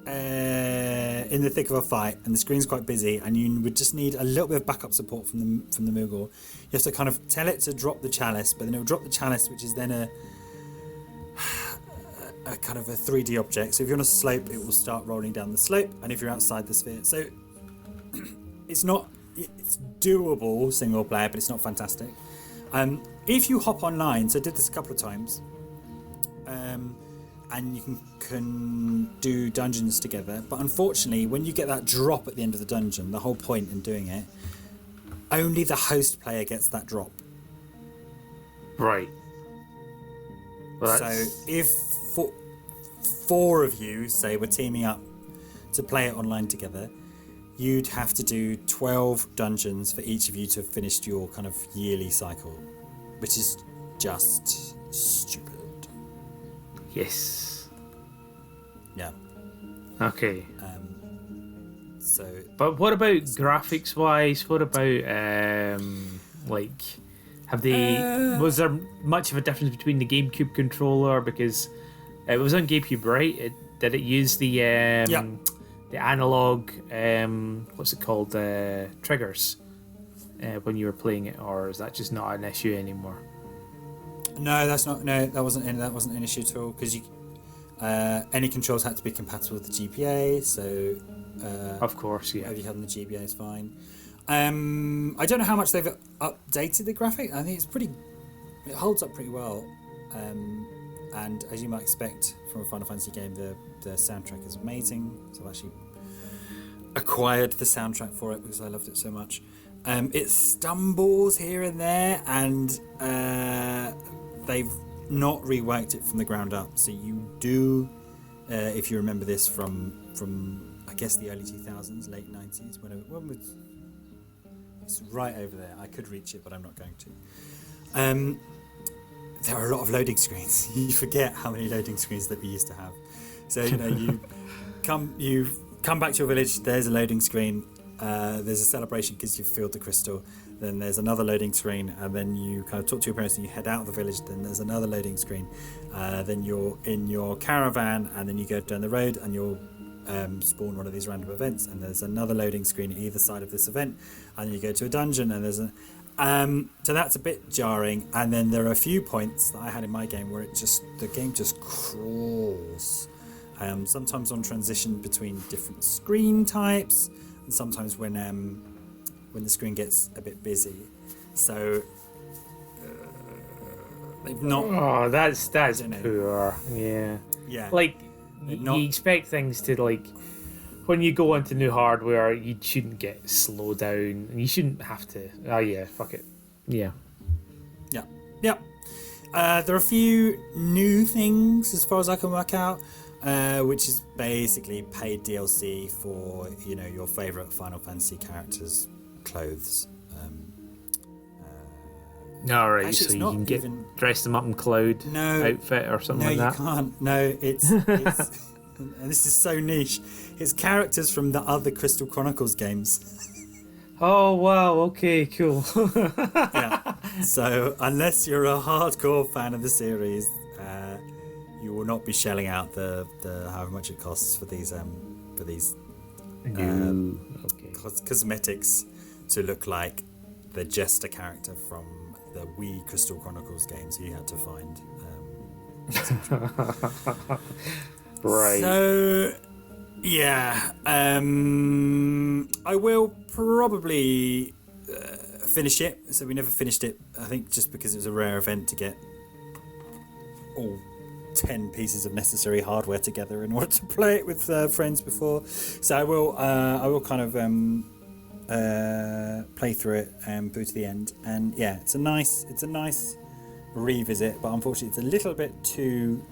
in the thick of a fight and the screen's quite busy and you would just need a little bit of backup support from the Moogle, you have to kind of tell it to drop the chalice, but then it will drop the chalice, which is then a kind of a 3D object. So if you're on a slope, it will start rolling down the slope, and if you're outside the sphere, so it's doable single player, but it's not fantastic. If you hop online, so I did this a couple of times, and you can do dungeons together, but unfortunately when you get that drop at the end of the dungeon, the whole point in doing it, only the host player gets that drop. Right. Well, so if 4 of you, say, were teaming up to play it online together, you'd have to do 12 dungeons for each of you to have finished your kind of yearly cycle, which is just stupid. Yes. Yeah. Okay. So. But what about graphics wise? What about like, have they? Was there much of a difference between the GameCube controller, because it was on GameCube, right? Did it use the the analog what's it called, triggers when you were playing it, or is that just not an issue anymore? No, that wasn't an issue at all, because you any controls had to be compatible with the GPA. So of course, yeah. Whatever you had on the GPA is fine. I don't know how much they've updated the graphic. I think it holds up pretty well. And as you might expect from a Final Fantasy game, the soundtrack is amazing. So I've actually acquired the soundtrack for it because I loved it so much. It stumbles here and there, and they've not reworked it from the ground up. So you do, if you remember this from I guess the early 2000s, late 90s, when was, it's right over there. I could reach it, but I'm not going to. There are a lot of loading screens. You forget how many loading screens that we used to have. So you come back to your village. There's a loading screen. There's a celebration because you've filled the crystal. Then there's another loading screen, and then you kind of talk to your parents and you head out of the village. Then there's another loading screen. Then you're in your caravan, and then you go down the road and you'll spawn one of these random events. And there's another loading screen either side of this event, and you go to a dungeon, and there's a so that's a bit jarring. And then there are a few points that I had in my game where the game just crawls. Sometimes on transition between different screen types, and sometimes when the screen gets a bit busy. So they've not. Oh, that's poor. Yeah. Yeah. Like you expect things to, like, when you go into new hardware, you shouldn't get slowed down, and you shouldn't have to. Oh yeah, fuck it. Yeah. Yeah. Yeah. There are a few new things as far as I can work out, which is basically paid DLC for your favourite Final Fantasy characters' clothes. No, right. Actually, so you can dress them up in Cloud outfit or something like that. No, you can't. No, it's and this is so niche. It's characters from the other Crystal Chronicles games. Oh wow! Okay, cool. Yeah. So unless you're a hardcore fan of the series, you will not be shelling out the however much it costs for these cosmetics to look like the Jester character from the Wii Crystal Chronicles games you had to find. Right. So, yeah, I will probably finish it. So we never finished it, I think, just because it was a rare event to get all 10 pieces of necessary hardware together in order to play it with friends before. So I will kind of play through it and go to the end. And yeah, it's a nice revisit, but unfortunately it's a little bit too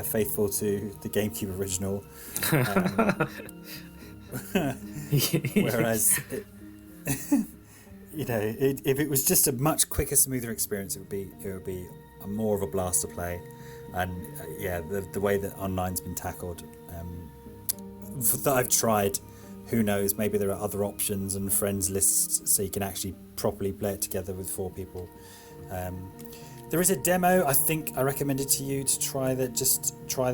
faithful to the GameCube original. Whereas if it was just a much quicker, smoother experience, it would be more of a blast to play. And the way that online's been tackled, that I've tried, who knows, maybe there are other options and friends lists so you can actually properly play it together with 4 people. There is a demo. I think I recommended to you to try the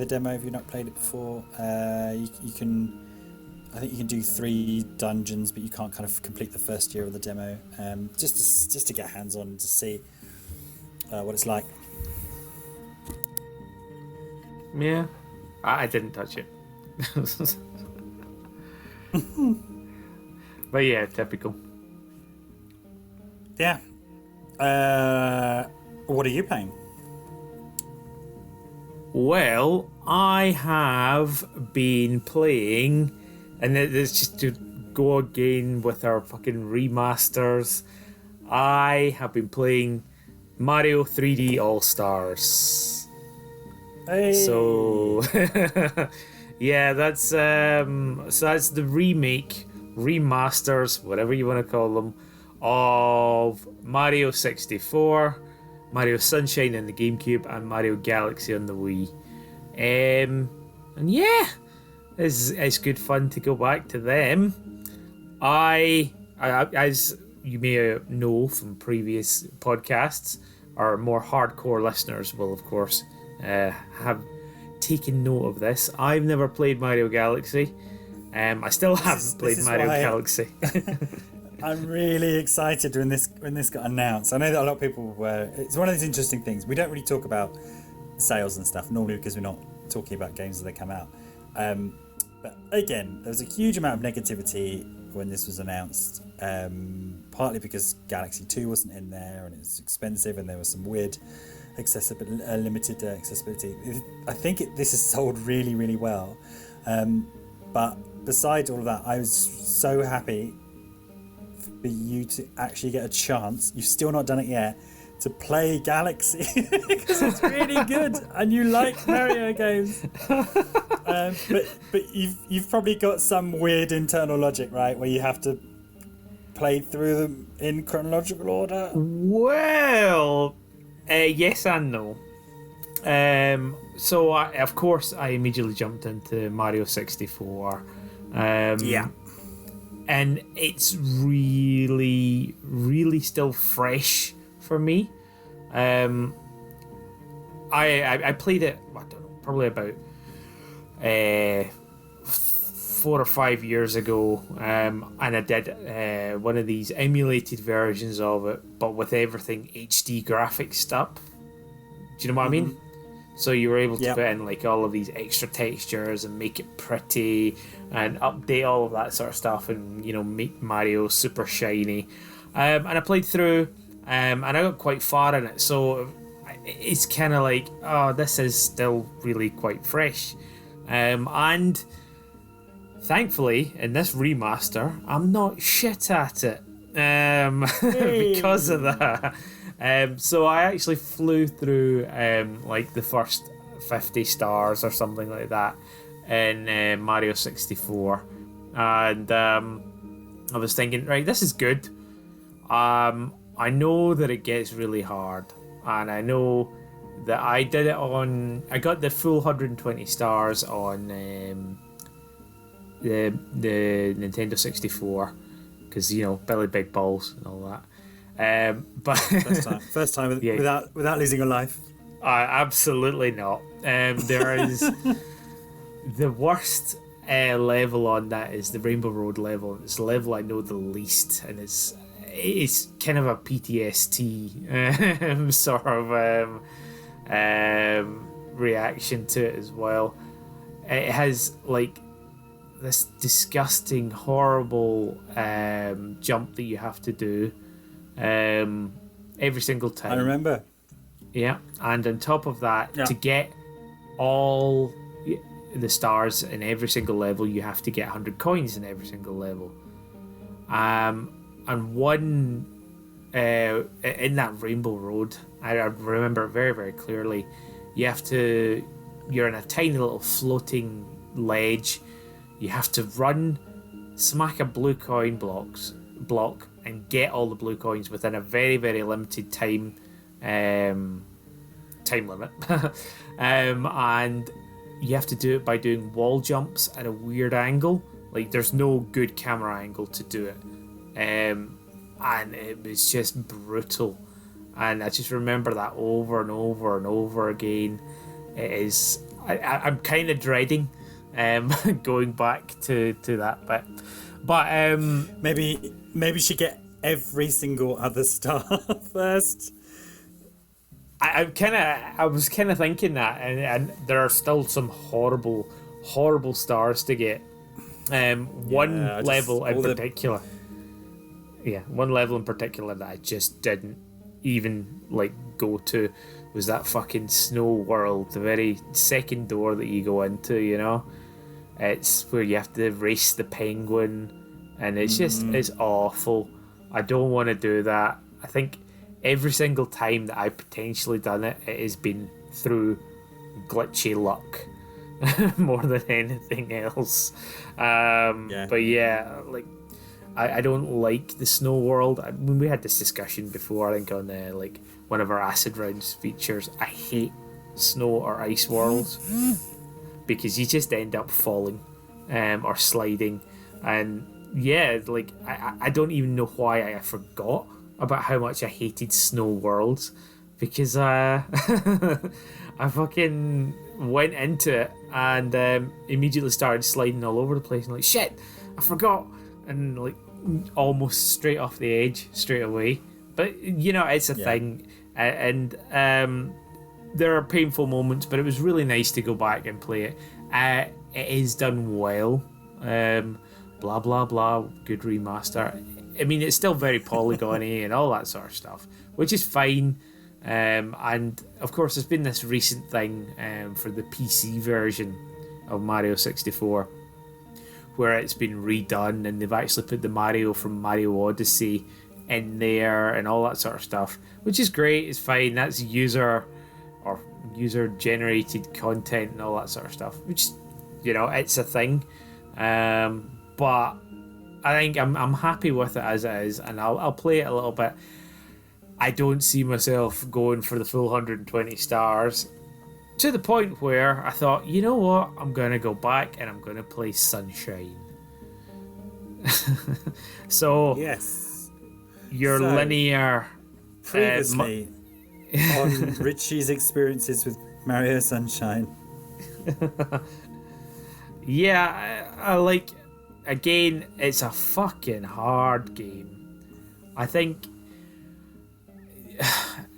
demo if you've not played it before. I think you can do 3 dungeons, but you can't kind of complete the first year of the demo. Just to get hands on and to see what it's like. Yeah, I didn't touch it. But yeah, typical. Yeah. What are you playing? Well, I have been playing, and it's just to go again with our fucking remasters. I have been playing Mario 3D Allstars. Hey. So, Yeah, that's so that's the remake, remasters, whatever you want to call them, of Mario 64, Mario Sunshine in the GameCube, and Mario Galaxy on the Wii. And yeah, it's good fun to go back to them. I as you may know from previous podcasts, our more hardcore listeners will of course have taken note of this. I've never played Mario Galaxy. I still haven't played Mario Galaxy. I'm really excited when this got announced. I know that a lot of people were. It's one of these interesting things. We don't really talk about sales and stuff normally because we're not talking about games as they come out. But again, there was a huge amount of negativity when this was announced, partly because Galaxy 2 wasn't in there and it was expensive and there was some weird limited accessibility. I think this is sold really, really well. But besides all of that, I was so happy for you to actually get a chance, you've still not done it yet, to play Galaxy because it's really good and you like Mario games. But you've probably got some weird internal logic, right, where you have to play through them in chronological order. Well, yes and no. So of course I immediately jumped into Mario 64. Yeah. And it's really, really still fresh for me. I played it, I don't know, probably about 4 or 5 years ago, and I did one of these emulated versions of it, but with everything HD graphics up. Do you know what I mean? So you were able to put in like all of these extra textures and make it pretty and update all of that sort of stuff, and make Mario super shiny. And I played through, and I got quite far in it, so it's kind of like, oh, this is still really quite fresh. And thankfully, in this remaster, I'm not shit at it because of that. So I actually flew through like the first 50 stars or something like that in Mario 64, and I was thinking, right, this is good. I know that it gets really hard, and I know that I got the full 120 stars on the Nintendo 64 because Billy Big Balls and all that. But first time without losing a life. Absolutely not. There is the worst level on that is the Rainbow Road level. It's the level I know the least, and it's kind of a PTSD sort of reaction to it as well. It has like this disgusting, horrible jump that you have to do every single time. I remember. Yeah, and on top of that, to get all the stars in every single level, you have to get 100 coins in every single level. And one in that Rainbow Road, I remember it very, very clearly. You're in a tiny little floating ledge. You have to run, smack a blue coin block, and get all the blue coins within a very, very limited time limit. And you have to do it by doing wall jumps at a weird angle. Like, there's no good camera angle to do it. And it was just brutal. And I just remember that over and over and over again. It is... I'm kind of dreading going back to that bit. But maybe you should get every single other star first. I was kind of thinking that, and there are still some horrible stars to get. One level in particular that I just didn't even go to was that fucking snow world, the very second door that you go into. It's where you have to race the penguin, and it's just it's awful. I don't want to do that. I think every single time that I've potentially done it, it has been through glitchy luck. more than anything else. But yeah, like I don't like the snow world. When we had this discussion before, I think on like one of our acid rounds features, I hate snow or ice worlds because you just end up falling or sliding, and yeah, like I don't even know why I forgot about how much I hated snow worlds, because I fucking went into it and immediately started sliding all over the place and like, shit, I forgot, and like almost straight off the edge straight away. But you know, it's a thing, and there are painful moments, but it was really nice to go back and play it. It is done well. Blah blah blah. Good remaster. I mean, it's still very polygony and all that sort of stuff, which is fine. And of course, there's been this recent thing for the PC version of Mario 64, where it's been redone and they've actually put the Mario from Mario Odyssey in there and all that sort of stuff, which is great. It's fine. That's user generated content and all that sort of stuff, which, you know, it's a thing. But I think I'm happy with it as it is, and I'll play it a little bit. I don't see myself going for the full 120 stars, to the point where I thought, you know what, I'm going to go back and I'm going to play Sunshine. So, yes, your linear... Previously on Richie's experiences with Mario Sunshine. Yeah, I like... Again, it's a fucking hard game. I think...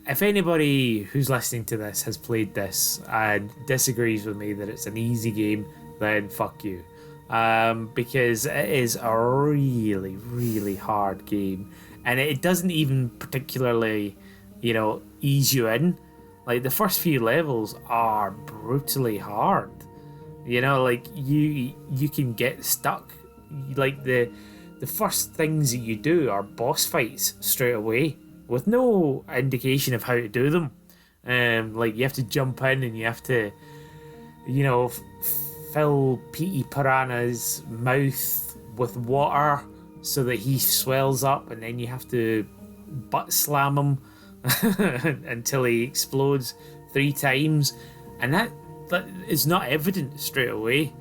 If anybody who's listening to this has played this and disagrees with me that it's an easy game, then fuck you. Because it is a really, really hard game. And it doesn't even particularly, you know, ease you in. Like, the first few levels are brutally hard. You know, like, you can get stuck. Like, the first things that you do are boss fights straight away, with no indication of how to do them. Like, you have to jump in and you have to, you know, fill Petey Piranha's mouth with water so that he swells up, and then you have to butt slam him until he explodes 3 times. And that is not evident straight away.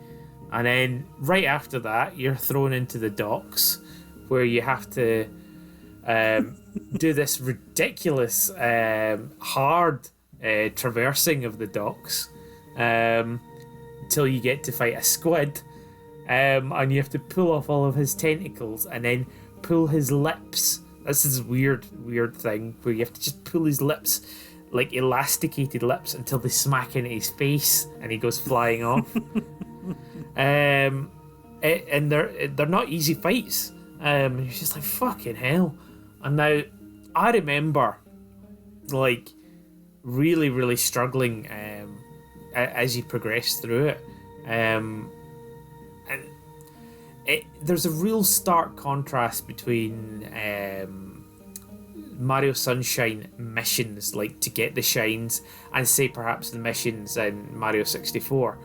And then right after that, you're thrown into the docks, where you have to do this ridiculous hard traversing of the docks until you get to fight a squid, and you have to pull off all of his tentacles and then pull his lips. This is a weird thing where you have to just pull his lips, like elasticated lips, until they smack into his face and he goes flying off. And they're not easy fights. It's just like, fucking hell. And now, I remember, like, really, really struggling as you progress through it. And there's a real stark contrast between Mario Sunshine missions, like to get the shines, and say perhaps the missions in Mario 64.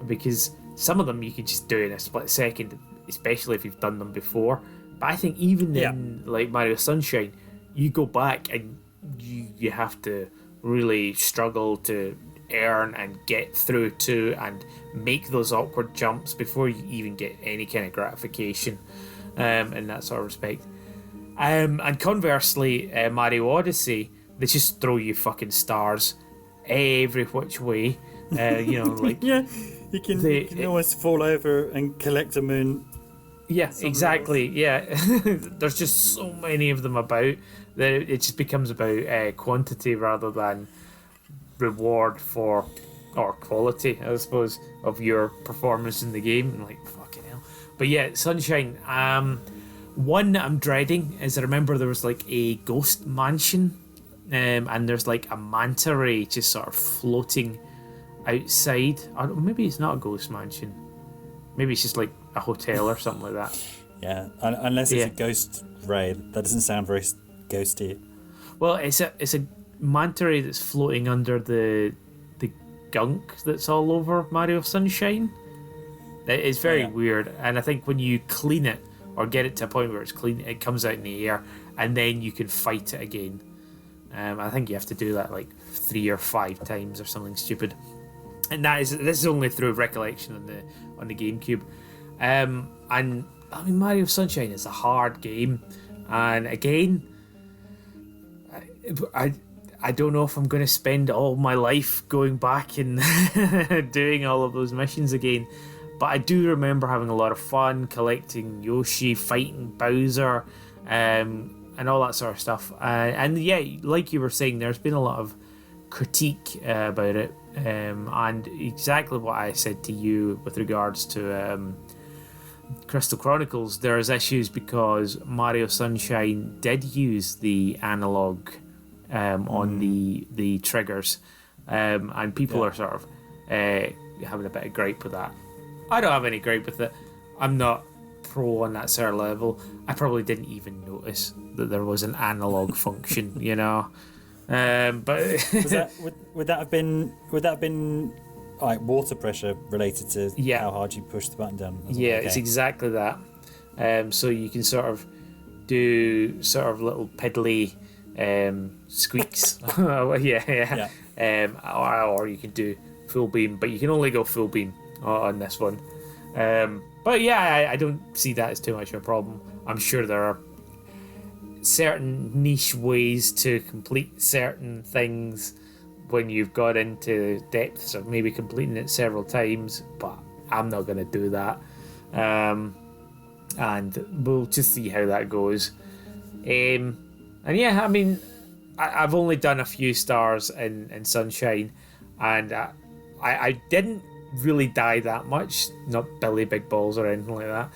Because some of them you can just do in a split second, especially if you've done them before. But I think even in like Mario Sunshine, you go back and you have to really struggle to earn and get through to and make those awkward jumps before you even get any kind of gratification in that sort of respect. And conversely, Mario Odyssey, they just throw you fucking stars every which way. You know, like you can almost fall over and collect a moon. Yeah, exactly. Yeah, there's just so many of them about that it just becomes about quantity rather than reward for, or quality, I suppose, of your performance in the game. And like, fucking hell. But yeah, Sunshine. One that I'm dreading is, I remember there was like a ghost mansion, and there's like a manta ray just sort of floating outside. Or maybe it's not a ghost mansion. Maybe it's just like a hotel or something like that. Yeah, unless it's a ghost ray. That doesn't sound very ghosty. Well, it's a manta ray that's floating under the gunk that's all over Mario Sunshine. It's very weird, and I think when you clean it or get it to a point where it's clean, it comes out in the air, and then you can fight it again. I think you have to do that like 3 or 5 times or something stupid, and this is only through recollection on the GameCube. And I mean, Mario Sunshine is a hard game, and again, I don't know if I'm going to spend all my life going back and doing all of those missions again. But I do remember having a lot of fun collecting Yoshi, fighting Bowser, and all that sort of stuff. And yeah, like you were saying, there's been a lot of critique about it. And exactly what I said to you with regards to Crystal Chronicles, there's issues because Mario Sunshine did use the analog on the triggers. And people are sort of having a bit of gripe with that. I don't have any gripe with it. I'm not pro on that sort of level. I probably didn't even notice that there was an analog function, you know. But would that have been like water pressure related to how hard you push the button down? It's exactly that. So you can sort of do sort of little piddly squeaks. Or you can do full beam, but you can only go full beam on this one. But yeah, I don't see that as too much of a problem. I'm sure there are certain niche ways to complete certain things when you've got into depths of maybe completing it several times, but I'm not going to do that. And we'll just see how that goes. And yeah, I mean, I've only done a few stars in Sunshine, and I didn't really die that much, not Billy Big Balls or anything like that,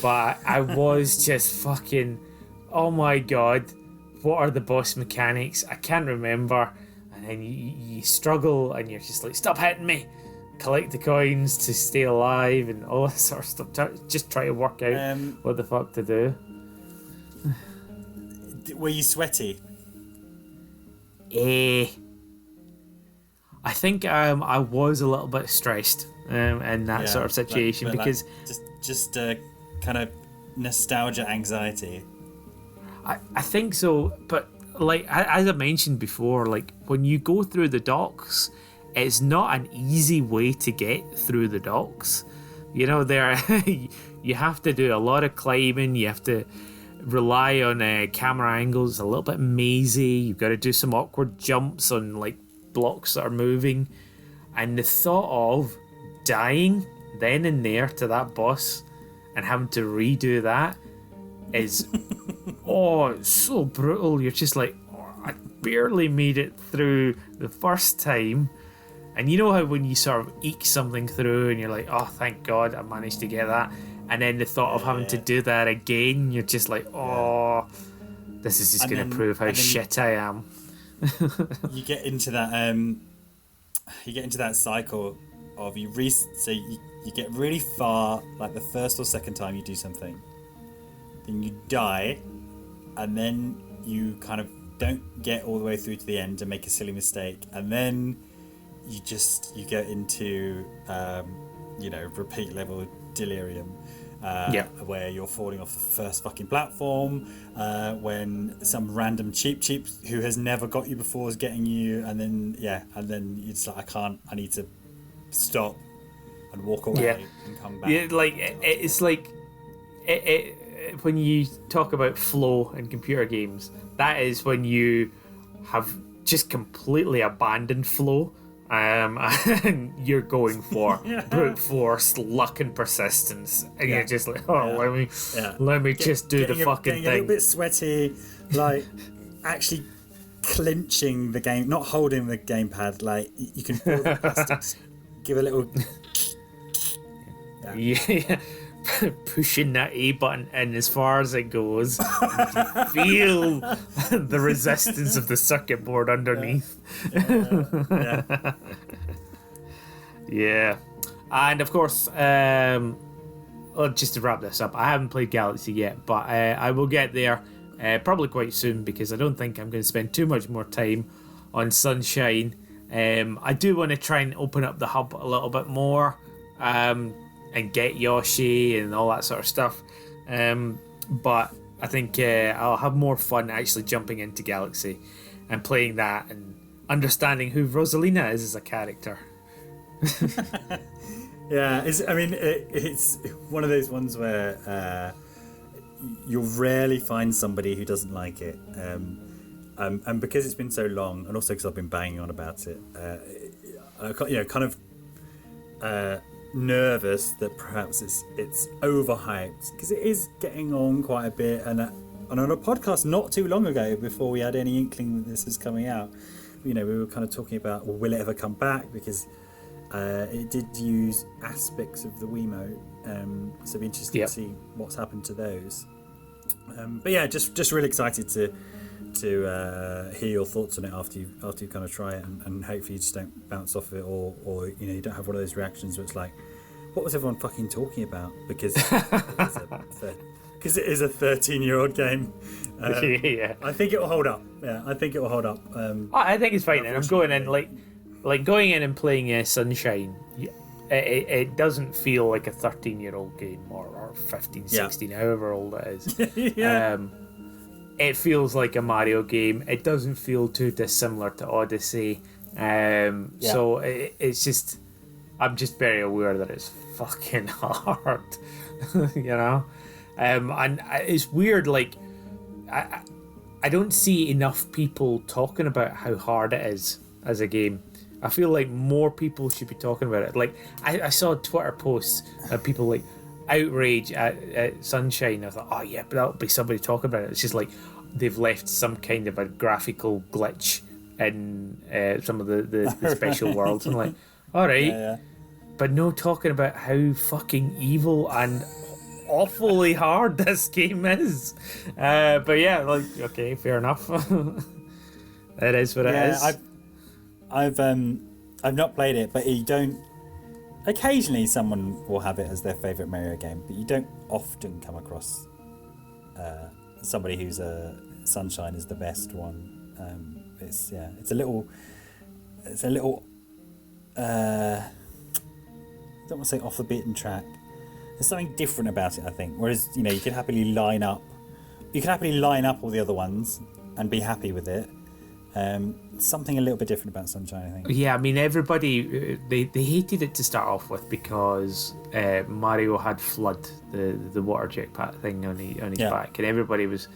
but I was just fucking, oh my god, what are the boss mechanics? I can't remember. And then you struggle and you're just like, stop hitting me, collect the coins to stay alive and all that sort of stuff. Just try to work out what the fuck to do. Were you sweaty? I think I was a little bit stressed in that sort of situation, because just kind of nostalgia anxiety. I think so, but like as I mentioned before, like when you go through the docks, it's not an easy way to get through the docks. You know, you have to do a lot of climbing. You have to rely on camera angles. It's a little bit mazy. You've got to do some awkward jumps on like blocks that are moving, and the thought of dying then and there to that boss and having to redo that is it's so brutal. You're just like, I barely made it through the first time. And you know how when you sort of eke something through and you're like, oh, thank God I managed to get that, and then the thought of having to do that again, you're just like, this is just going to prove how shit I am. You get into that cycle of you get really far, like the first or second time you do something, then you die, and then you kind of don't get all the way through to the end and make a silly mistake, and then you get into repeat level delirium, where you're falling off the first fucking platform, when some random cheap who has never got you before is getting you, and then it's like, I need to stop and walk away and come back. Yeah, like it's like when you talk about flow in computer games, that is when you have just completely abandoned flow. And you're going for brute force, luck, and persistence, and you're just like, let me just do the fucking thing. Getting a little bit sweaty, like actually clenching the game, not holding the gamepad. Like you can feel the plastics. Give a little. Pushing that A button in as far as it goes. You feel the resistance of the circuit board underneath. Yeah. And of course, just to wrap this up, I haven't played Galaxy yet, but I will get there probably quite soon, because I don't think I'm going to spend too much more time on Sunshine. I do want to try and open up the hub a little bit more, and get Yoshi and all that sort of stuff. But I think I'll have more fun actually jumping into Galaxy and playing that and understanding who Rosalina is as a character. Yeah, it's one of those ones where you'll rarely find somebody who doesn't like it. And because it's been so long, and also because I've been banging on about it, kind of nervous that perhaps it's overhyped, because it is getting on quite a bit. And on a podcast not too long ago, before we had any inkling that this was coming out, we were kind of talking about, well, will it ever come back? Because it did use aspects of the Wiimote, so it'd be interesting to see what's happened to those. But yeah, just really excited to hear your thoughts on it after you kind of try it, and hopefully you just don't bounce off of it, or you don't have one of those reactions where it's like, what was everyone fucking talking about? Because it is a 13-year-old game. I think it will hold up. Yeah, I think it will hold up. I think it's fine. And I'm going in like going in and playing Sunshine. It doesn't feel like a 13-year-old game or 15, 16, however old it is. Yeah. It feels like a Mario game. It doesn't feel too dissimilar to Odyssey. So it's just, I'm just very aware that it's fucking hard, and it's weird. Like, I don't see enough people talking about how hard it is as a game. I feel like more people should be talking about it. Like, I saw Twitter posts of people like outrage at Sunshine. I thought, oh yeah, but that'll be somebody talking about it. It's just like they've left some kind of a graphical glitch in some of the special worlds. I'm like, all right, but no talking about how fucking evil and awfully hard this game is. But yeah, like, okay, fair enough. It is what it is. I've not played it, but you don't. Occasionally, someone will have it as their favourite Mario game, but you don't often come across somebody whose Sunshine is the best one. It's a little. I don't want to say off the beaten track. There's something different about it, I think. Whereas you could happily line up all the other ones and be happy with it. Something a little bit different about Sunshine, I think. Yeah, I mean, everybody they hated it to start off with because Mario had Flood, the water jetpack thing on his back, and everybody was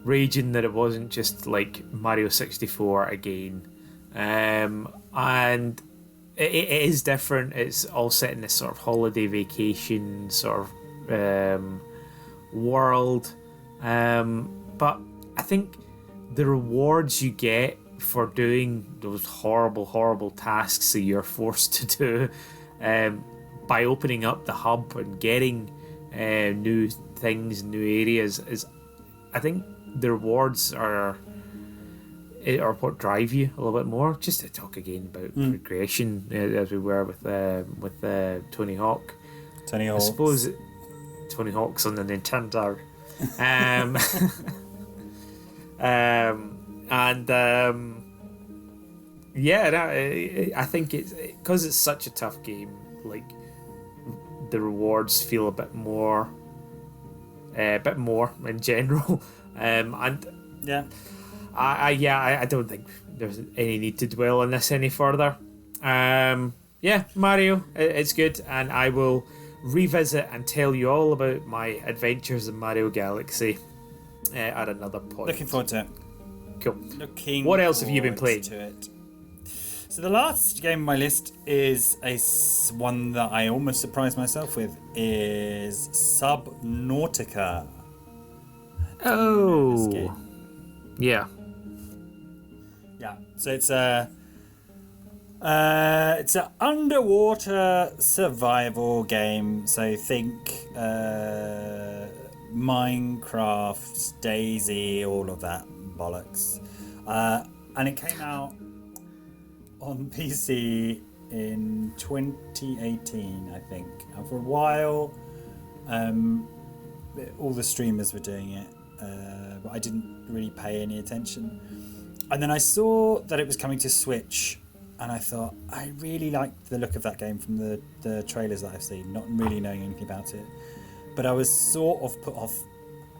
raging that it wasn't just like Mario 64 again. And it is different. It's all set in this sort of holiday vacation sort of world, but I think the rewards you get for doing those horrible tasks that you're forced to do by opening up the hub and getting new things, new areas, is, I think the rewards are what drive you a little bit more. Just to talk again about recreation, as we were with Tony Hawk. I suppose Tony Hawk's on the Nintendo. I think it's because it's such a tough game. Like, the rewards feel a bit more in general. I don't think there's any need to dwell on this any further. Mario, it's good, and I will revisit and tell you all about my adventures in Mario Galaxy at another point. Looking forward to it. Cool. What else have you been playing? So the last game on my list is one that I almost surprised myself with, is Subnautica. Oh. Yeah. Yeah. So it's an underwater survival game. So think Minecraft, Daisy, all of that bollocks. And it came out on PC in 2018, I think. And for a while, all the streamers were doing it, but I didn't really pay any attention. And then I saw that it was coming to Switch, and I thought I really liked the look of that game from the trailers that I've seen, not really knowing anything about it. But I was sort of put off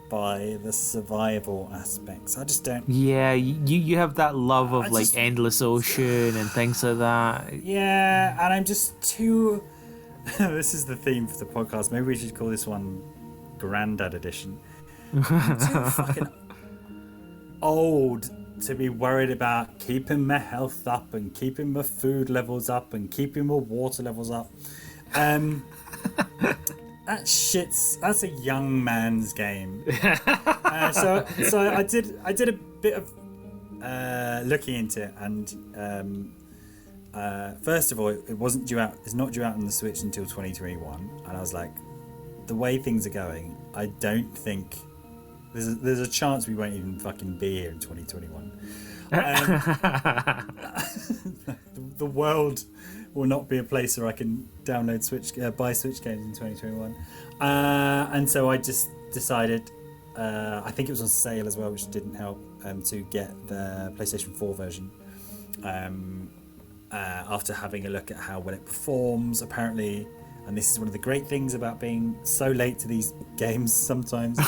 by the survival aspects. I just don't. Yeah, you have that love of like endless ocean and things like that. Yeah, and I'm just too. This is the theme for the podcast. Maybe we should call this one Grandad Edition. I'm too fucking old to be worried about keeping my health up and keeping my food levels up and keeping my water levels up. That's a young man's game. So I did a bit of looking into it, and first of all, it's not due out on the Switch until 2021, and I was like, the way things are going, I don't think there's a chance we won't even fucking be here in 2021. The world will not be a place where I can download buy Switch games in 2021. And so I just decided, I think it was on sale as well, which didn't help, to get the PlayStation 4 version. After having a look at how well it performs, apparently, and this is one of the great things about being so late to these games sometimes.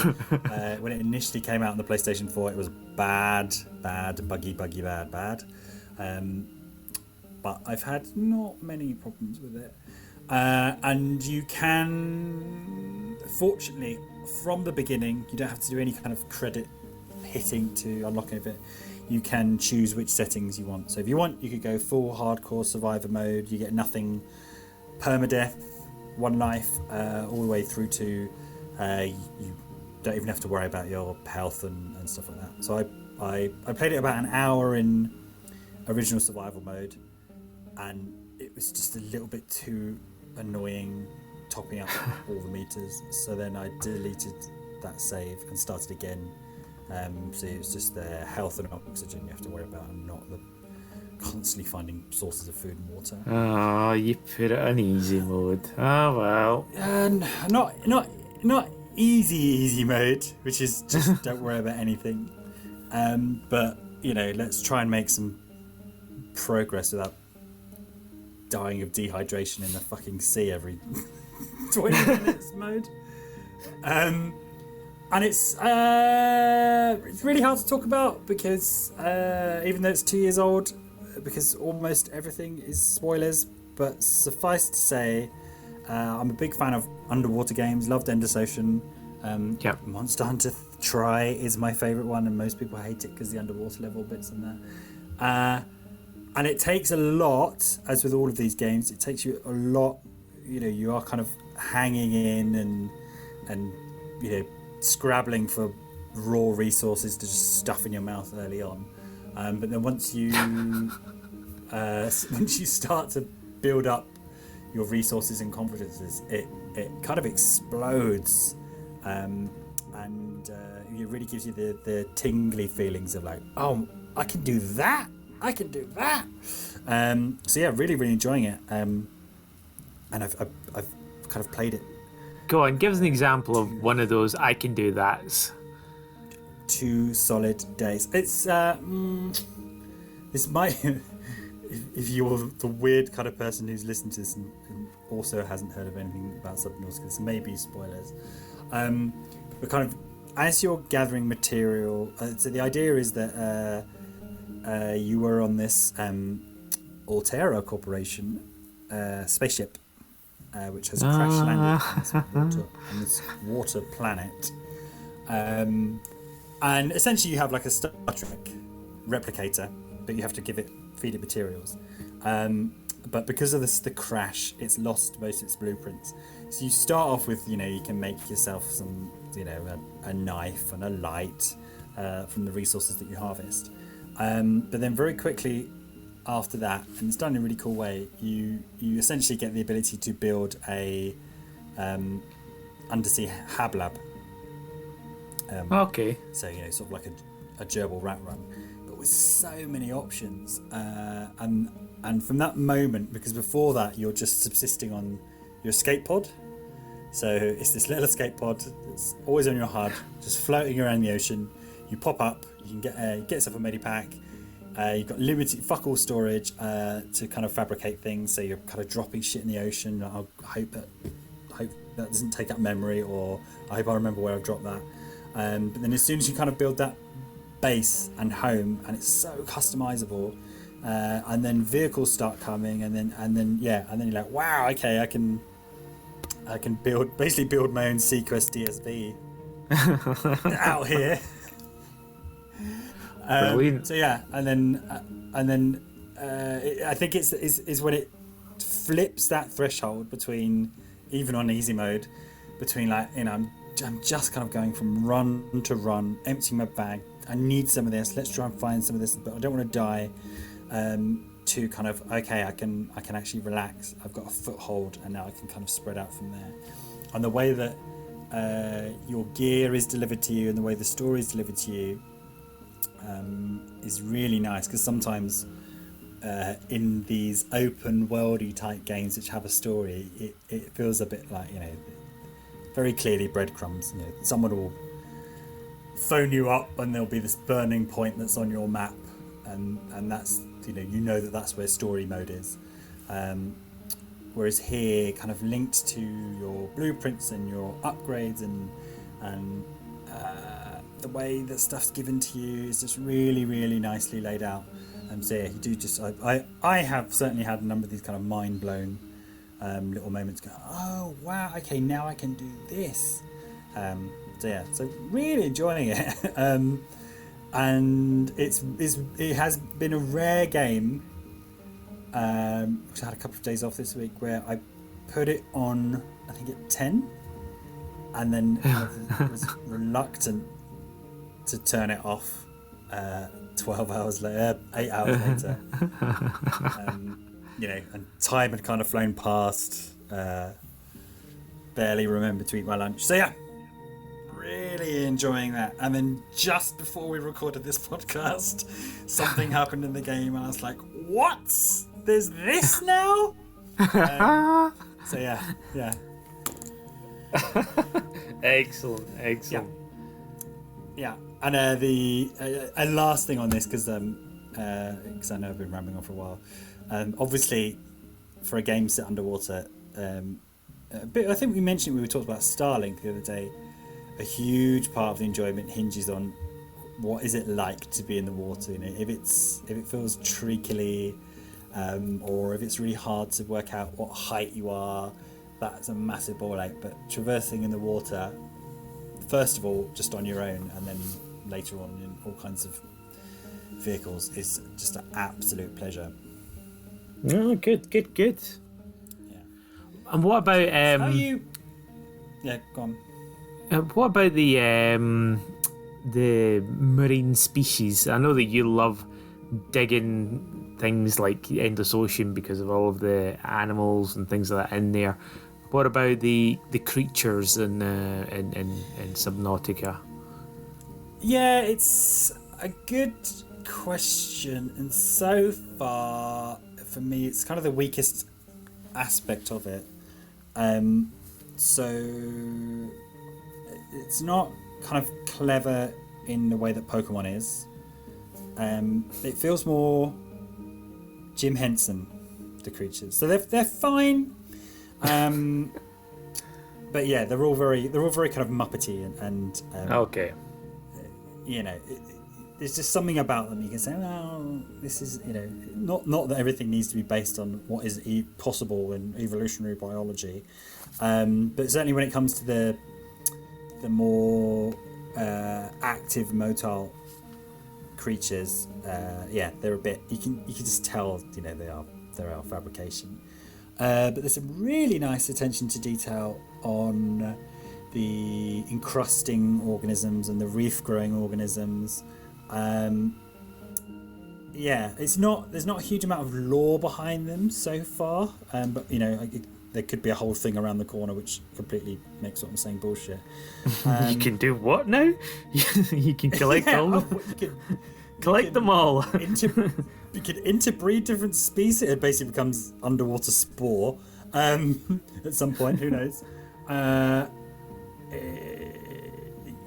When it initially came out on the PlayStation 4, it was bad, buggy, bad. But I've had not many problems with it. And you can, fortunately, from the beginning, you don't have to do any kind of credit hitting to unlock any of it. You can choose which settings you want. So if you want, you could go full hardcore survivor mode. You get nothing, permadeath, one life, all the way through to you don't even have to worry about your health and stuff like that. So I played it about an hour in original survival mode, and it was just a little bit too annoying topping up all the meters. So then I deleted that save and started again. So it's just the health and oxygen you have to worry about, and not the constantly finding sources of food and water. Oh, you put it on easy mode. Oh well. And not easy mode, which is just don't worry about anything. But let's try and make some progress without dying of dehydration in the fucking sea every 20 minutes mode. And it's really hard to talk about because even though it's 2 years old, because almost everything is spoilers. But suffice to say, I'm a big fan of underwater games. Loved Endless Ocean. Monster Hunter Try is my favourite one, and most people hate it because the underwater level bits in there. And it takes a lot, as with all of these games, it takes you a lot. You are kind of hanging in and scrabbling for raw resources to just stuff in your mouth early on. But then once you start to build up your resources and confidences, it kind of explodes, and it really gives you the tingly feelings of like, oh, I can do that. So yeah, really, really enjoying it. And I've kind of played it. Go on, give us an example of one of those I can do that. 2 solid days. It's this might, if you're the weird kind of person who's listened to this and also hasn't heard of anything about Subnautica, this may be spoilers. But kind of as you're gathering material, so the idea is that you were on this Whataya Corporation spaceship, which has crash landed on this water planet. And essentially you have like a Star Trek replicator, but you have to feed it materials. But because of the crash, it's lost most of its blueprints. So you start off with, you can make yourself some, a knife and a light from the resources that you harvest. But then very quickly after that, and it's done in a really cool way, you essentially get the ability to build a undersea hab lab. Okay. So, sort of like a gerbil rat run, but with so many options. And from that moment, because before that you're just subsisting on your escape pod. So it's this little escape pod that's always on your HUD, just floating around the ocean. You pop up, you can get yourself a medipack. You've got limited fuck all storage to kind of fabricate things, so you're kind of dropping shit in the ocean. I hope that doesn't take up memory, or I hope I remember where I've dropped that. But then as soon as you kind of build that base and home, and it's so customizable, and then vehicles start coming, and then you're like, wow, okay, I can basically build my own Sequest DSV out here. Brilliant. So yeah, and then I think it's when it flips that threshold between, even on easy mode, between like, you know, I'm just kind of going from run to run, emptying my bag. I need some of this. Let's try and find some of this, but I don't want to die. To kind of, okay, I can actually relax. I've got a foothold, and now I can kind of spread out from there. And the way that your gear is delivered to you, and the way the story is delivered to you, is really nice, because sometimes in these open worldy type games which have a story, it feels a bit like, you know, very clearly breadcrumbs. You know, someone will phone you up and there'll be this burning point that's on your map, and that's, you know that's where story mode is. Whereas here, kind of linked to your blueprints and your upgrades and the way that stuff's given to you is just really, really nicely laid out. So yeah, you do just, I have certainly had a number of these kind of mind blown little moments. Go, oh wow, okay, now I can do this. So yeah, so really enjoying it. And it has been a rare game. Which I had a couple of days off this week where I put it on, I think at 10, and then was reluctant to turn it off 12 hours later, 8 hours later. You know, and time had kind of flown past, barely remembered to eat my lunch. So yeah, really enjoying that. And then just before we recorded this podcast, something happened in the game, and I was like, what? There's this now? So yeah. Excellent. Yeah. And the last thing on this, because I know I've been rambling on for a while. Obviously, for a game set underwater, I think we mentioned, we were talking about Starlink the other day. A huge part of the enjoyment hinges on what is it like to be in the water. You know, if it feels treacly, or if it's really hard to work out what height you are, that's a massive ball ache. But traversing in the water, first of all, just on your own, and then later on in all kinds of vehicles, is just an absolute pleasure. Oh, good. Yeah. And what about How you? Yeah, go on. What about the marine species? I know that you love digging things like Endless Ocean because of all of the animals and things like that in there. What about the creatures in Subnautica? Yeah, it's a good question, and so far for me, it's kind of the weakest aspect of it. So it's not kind of clever in the way that Pokemon is. It feels more Jim Henson, the creatures. So they're fine, but yeah, they're all very kind of Muppety and okay. You know, there's just something about them. You can say, "Oh, this is," you know, not that everything needs to be based on what is possible in evolutionary biology, but certainly when it comes to the more active, motile creatures, they're a bit. You can just tell, you know, they are fabrication. But there's some really nice attention to detail on the encrusting organisms and the reef-growing organisms. There's not a huge amount of lore behind them so far, but you know, there could be a whole thing around the corner which completely makes what I'm saying bullshit. You can do what now? You can collect all of them. Collect them all. You can interbreed different species. It basically becomes underwater spore at some point. Who knows?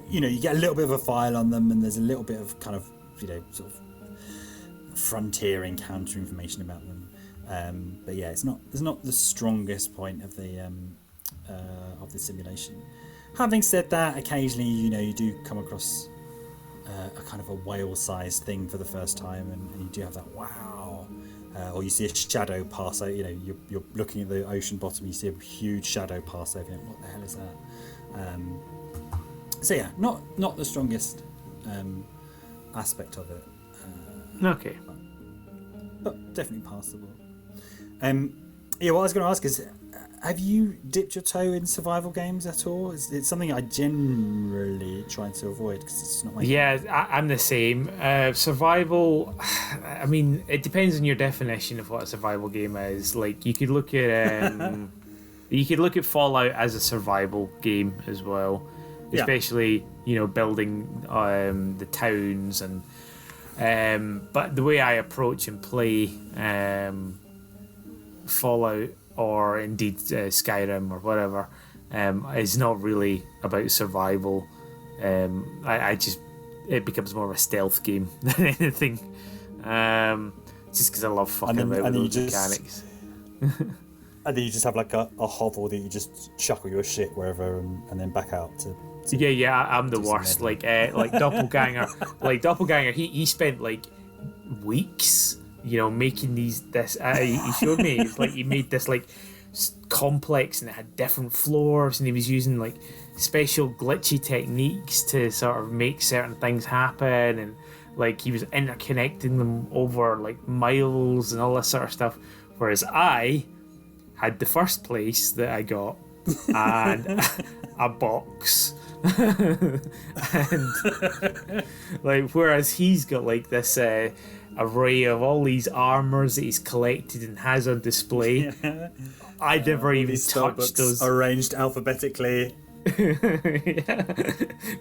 You know, you get a little bit of a file on them, and there's a little bit of kind of, you know, sort of frontier encounter information about them. But yeah, it's not the strongest point of the simulation. Having said that, occasionally you do come across a kind of a whale-sized thing for the first time, and you do have that wow, or you see a shadow pass over. You're looking at the ocean bottom, you see a huge shadow pass over. What the hell is that? So yeah, not the strongest aspect of it. Okay. But definitely passable. Yeah, what I was going to ask is, have you dipped your toe in survival games at all? It's something I generally try to avoid because it's not my I'm the same. Survival, I mean, it depends on your definition of what a survival game is. Like, you could look at Fallout as a survival game as well, especially building the towns and. But the way I approach and play Fallout, or indeed Skyrim or whatever, is not really about survival. It becomes more of a stealth game than anything. Just because I love fucking about with those mechanics. And then you just have like a hovel that you just chuckle your shit wherever and then back out to I'm the worst. Like Doppelganger. Like Doppelganger, he spent like weeks, making this. He showed me. It's like he made this like complex, and it had different floors, and he was using like special glitchy techniques to sort of make certain things happen, and like he was interconnecting them over like miles and all this sort of stuff. Whereas I had the first place that I got and a box. And like, whereas he's got like this array of all these armors that he's collected and has on display. I never even touched those. Arranged alphabetically.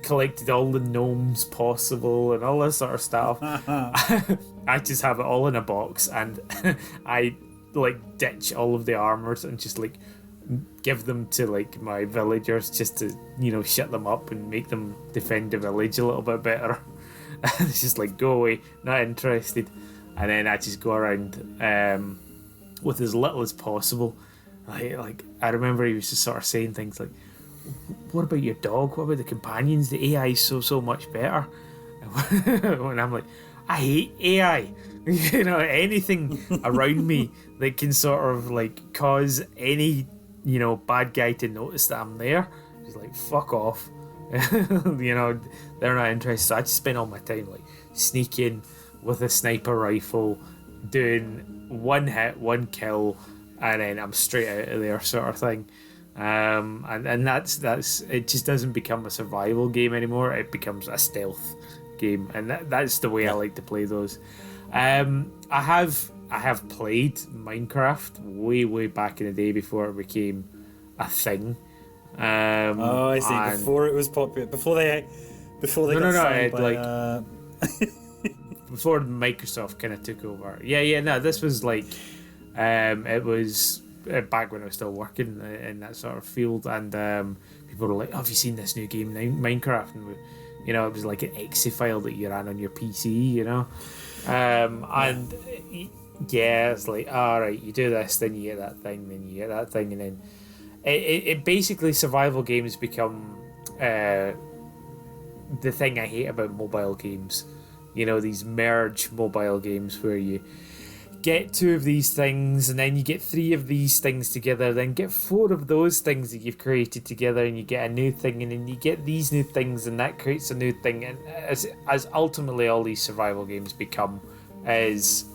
Collected all the gnomes possible and all this sort of stuff. I just have it all in a box, and I like ditch all of the armors and just like give them to like my villagers just to shut them up and make them defend the village a little bit better. It's just like, go away, not interested. And then I just go around with as little as possible. Like I remember he was just sort of saying things like, what about your dog? What about the companions? The AI is so much better. When I'm like, I hate AI. Anything around me that can sort of like cause any bad guy to notice that I'm there, he's like, fuck off. They're not interested. So I just spend all my time like sneaking with a sniper rifle, doing one hit, one kill, and then I'm straight out of there, sort of thing. And that's it. Just doesn't become a survival game anymore. It becomes a stealth game, and that's the way I like to play those. I have played Minecraft way back in the day before it became a thing. I see. Before it was popular, before they got signed by. Before Microsoft kind of took over. No, this was like, it was back when I was still working in that sort of field, and people were like, oh, have you seen this new game, Minecraft? And it was like an exe file that you ran on your PC, and it's like, all right, you do this, then you get that thing, then you get that thing, and then it basically, survival games become the thing I hate about mobile games. These merge mobile games where you get 2 of these things, and then you get 3 of these things together, then get 4 of those things that you've created together, and you get a new thing, and then you get these new things, and that creates a new thing. And as ultimately all these survival games become is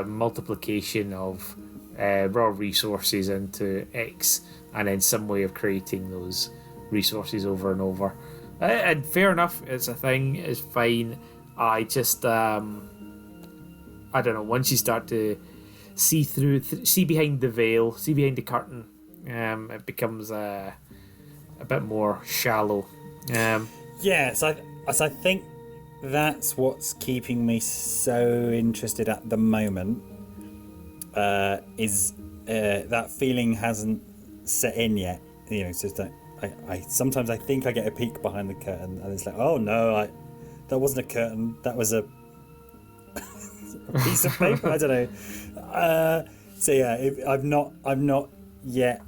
multiplication of raw resources into X, and then some way of creating those resources over and over. And fair enough, it's a thing, it's fine. I just I don't know, once you start to see behind the veil, see behind the curtain, it becomes a bit more shallow. So I think that's what's keeping me so interested at the moment, is that feeling hasn't set in yet. It's just that I sometimes I think I get a peek behind the curtain, and it's like, oh no, that wasn't a curtain, that was a a piece of paper. I don't know. So yeah, I've not yet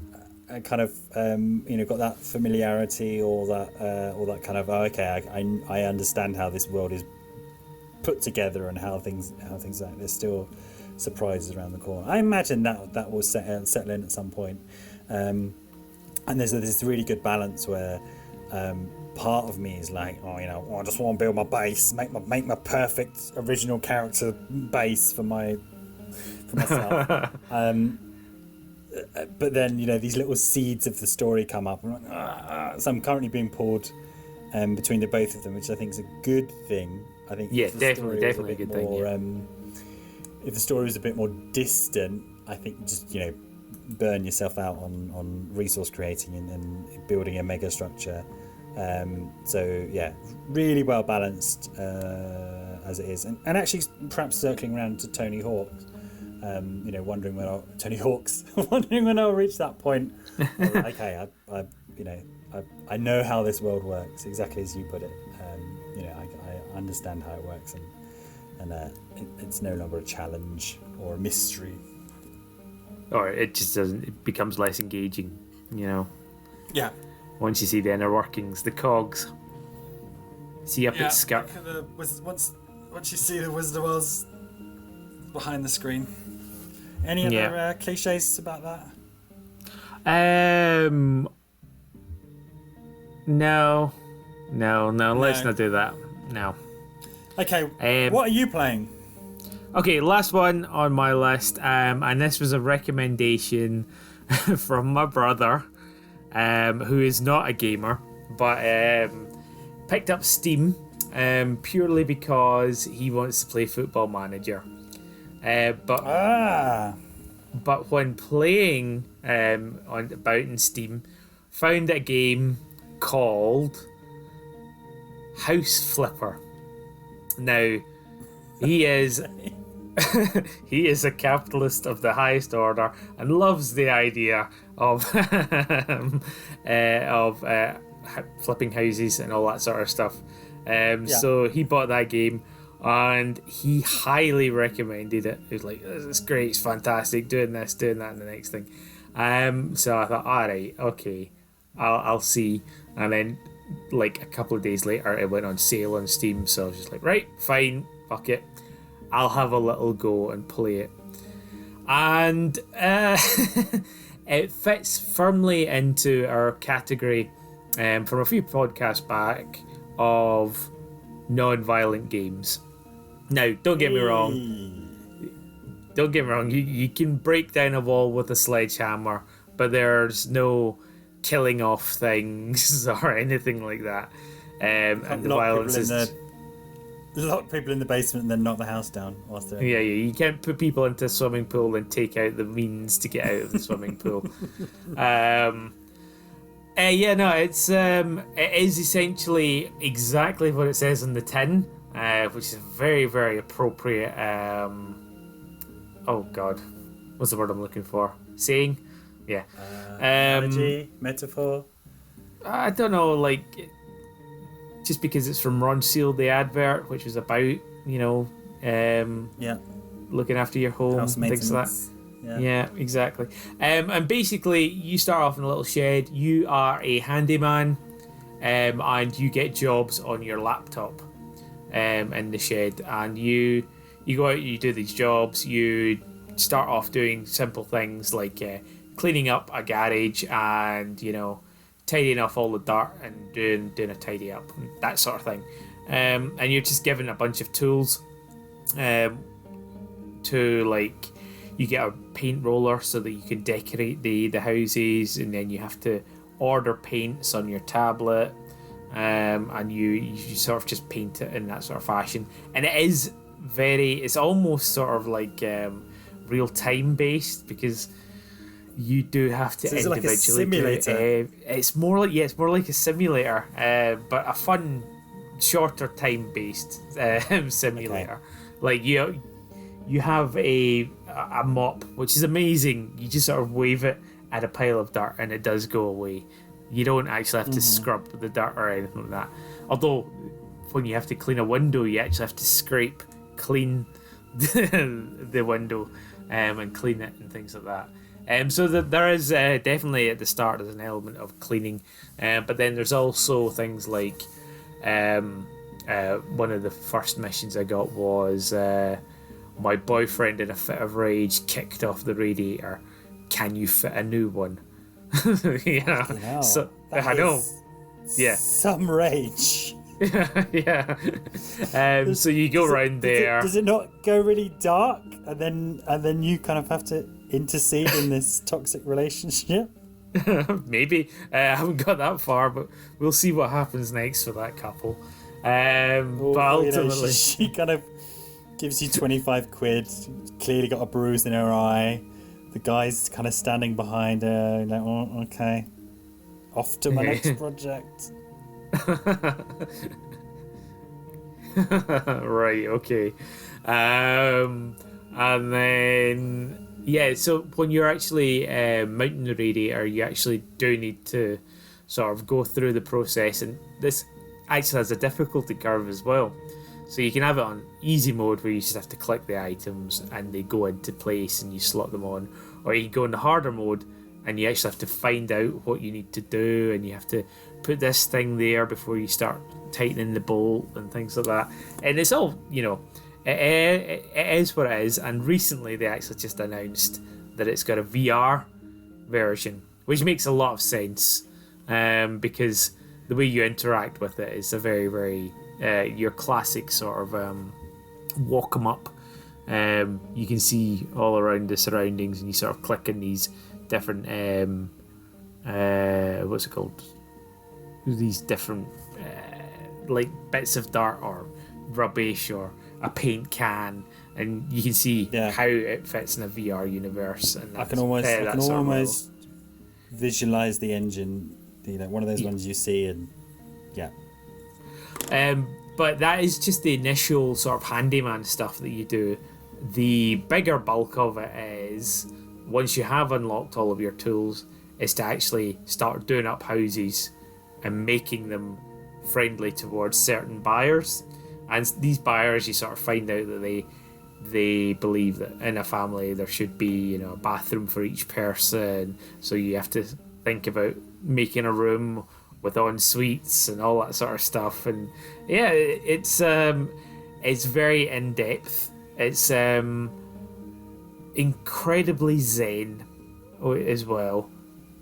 kind of got that familiarity or that kind of I understand how this world is put together and how things like there's still surprises around the corner. I imagine that will settle in at some point, and there's this really good balance where part of me is like, I just want to build my base, make my perfect original character base for myself. But then these little seeds of the story come up, and I'm like, so I'm currently being pulled between the both of them, which I think is a good thing. I think definitely a good thing. Yeah. If the story was a bit more distant, I think just burn yourself out on resource creating and building a mega structure. So yeah, really well balanced as it is, and actually perhaps circling around to Tony Hawk's. Wondering when I'll reach that point. Okay, I know how this world works, exactly as you put it. I understand how it works, and it's no longer a challenge or a mystery. Or it just doesn't. It becomes less engaging, Yeah. Once you see the inner workings, the cogs. See up its skirt. Once you see the Wizard of Oz behind the screen. Any other cliches about that? No. Let's not do that. No. Okay. What are you playing? Okay, last one on my list, and this was a recommendation from my brother, who is not a gamer, but picked up Steam purely because he wants to play Football Manager. But when playing about in Steam, found a game called House Flipper. Now, he is he is a capitalist of the highest order and loves the idea of flipping houses and all that sort of stuff. So he bought that game. And he highly recommended it. He was like, "This is great, it's fantastic, doing this, doing that, and the next thing." So I thought, alright, okay, I'll see. And then, like, a couple of days later, it went on sale on Steam, so I was just like, right, fine, fuck it. I'll have a little go and play it. And it fits firmly into our category from a few podcasts back of non-violent games. Now, don't get me wrong. You can break down a wall with a sledgehammer, but there's no killing off things or anything like that. And the violence is lock people in the basement and then knock the house down whilst they're... Yeah, you can't put people into a swimming pool and take out the means to get out of the swimming pool. It is essentially exactly what it says on the tin, which is very, very appropriate. Oh God, what's the word I'm looking for? Saying, yeah. Analogy, metaphor. I don't know, like, just because it's from Ron Seal, the advert, which was about looking after your home, things like that. Yeah, exactly. And basically, you start off in a little shed. You are a handyman, and you get jobs on your laptop in the shed. And you go out, you do these jobs. You start off doing simple things like cleaning up a garage and, tidying off all the dirt and doing a tidy up, and that sort of thing. And you're just given a bunch of tools to, like... You get a paint roller so that you can decorate the houses, and then you have to order paints on your tablet, and you sort of just paint it in that sort of fashion. And it's almost sort of like real time based, because you do have to individually. Like a simulator. It's more like a simulator, but a fun, shorter time based simulator. Okay. Like you have a mop, which is amazing. You just sort of wave it at a pile of dirt and it does go away. You don't actually have to scrub the dirt or anything like that. Although, when you have to clean a window, you actually have to scrape clean the window and clean it and things like that. So there is definitely at the start there's an element of cleaning, but then there's also things like one of the first missions I got was my boyfriend in a fit of rage kicked off the radiator. Can you fit a new one? So I know. Yeah. Some rage. Yeah. So you go around there. Does it not go really dark, and then you kind of have to intercede in this toxic relationship? Maybe. I haven't got that far, but we'll see what happens next for that couple. But ultimately, she kind of gives you 25 quid. Clearly got a bruise in her eye. The guy's kind of standing behind her, like, oh, okay, off to my next project. Right, okay. And then so when you're actually mounting the radiator, you actually do need to sort of go through the process, and this actually has a difficulty curve as well. So you can have it on easy mode where you just have to click the items and they go into place and you slot them on, or you can go in the harder mode and you actually have to find out what you need to do, and you have to put this thing there before you start tightening the bolt and things like that. And it's all, it is what it is. And recently they actually just announced that it's got a VR version, which makes a lot of sense, because the way you interact with it is a very, very your classic sort of walk 'em up. You can see all around the surroundings, and you sort of click in these different what's it called? These different like bits of dirt or rubbish or a paint can, and you can see how it fits in a VR universe. And I can almost visualize the engine, one of those ones you see, and but that is just the initial sort of handyman stuff that you do. The bigger bulk of it is, once you have unlocked all of your tools, is to actually start doing up houses and making them friendly towards certain buyers. And these buyers, you sort of find out that they believe that in a family there should be a bathroom for each person, so you have to think about making a room with en suites and all that sort of stuff. And it's very in depth. It's incredibly zen as well.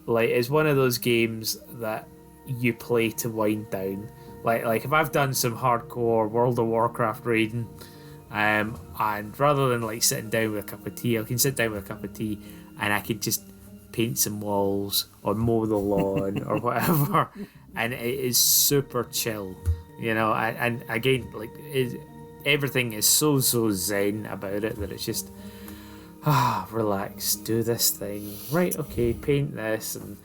Like, it's one of those games that you play to wind down. Like if I've done some hardcore World of Warcraft raiding, and rather than like sitting down with a cup of tea, I can sit down with a cup of tea and I can just paint some walls or mow the lawn or whatever, and it is super chill, and again, like, everything is so zen about it that it's just relax, do this thing, right, okay, paint this, and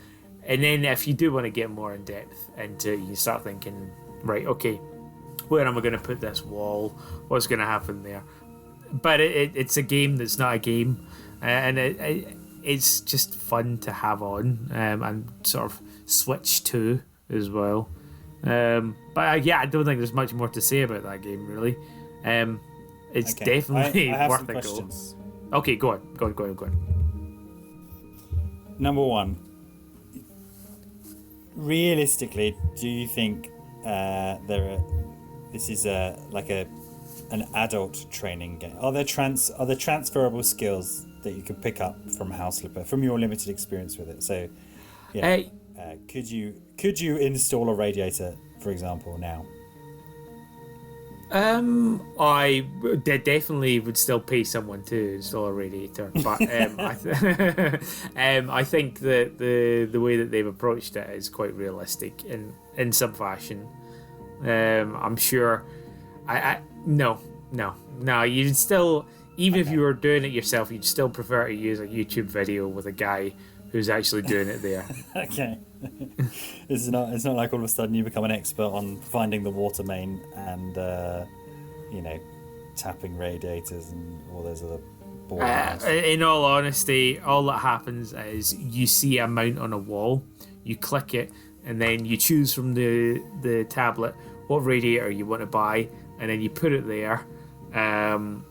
then if you do want to get more in depth into it, you start thinking, right, okay, where am I going to put this wall, what's going to happen there? But it's a game that's not a game, and it's just fun to have on, and sort of switch to as well. But I don't think there's much more to say about that game, really. It's definitely I have worth some a questions. go. Okay, go on. Number one, realistically, do you think this is an adult training game? Are there transferable skills that you can pick up from House Flipper from your limited experience with it? So, could you install a radiator, for example, now? I definitely would still pay someone to install a radiator, but I think that the way that they've approached it is quite realistic in some fashion. I'm sure. No. You'd still, even if you were doing it yourself, you'd still prefer to use a YouTube video with a guy who's actually doing it there. Okay. It's not like all of a sudden you become an expert on finding the water main and tapping radiators and all those other boring in all honesty, all that happens is you see a mount on a wall, you click it, and then you choose from the tablet what radiator you want to buy, and then you put it there, and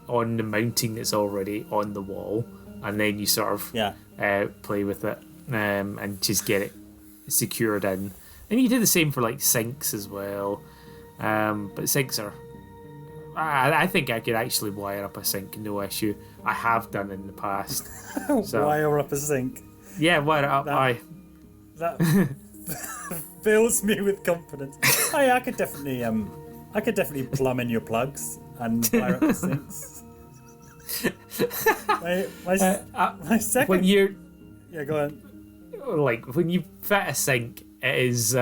on the mounting that's already on the wall, and then you sort of play with it and just get it secured in. And you do the same for like sinks as well, but sinks are. I think I could actually wire up a sink, no issue. I have done in the past. So, wire up a sink. Yeah, wire it up. That fills me with confidence. I could definitely plumb in your plugs and wire up the sinks. My second. When you're, go on. Like when you fit a sink, it is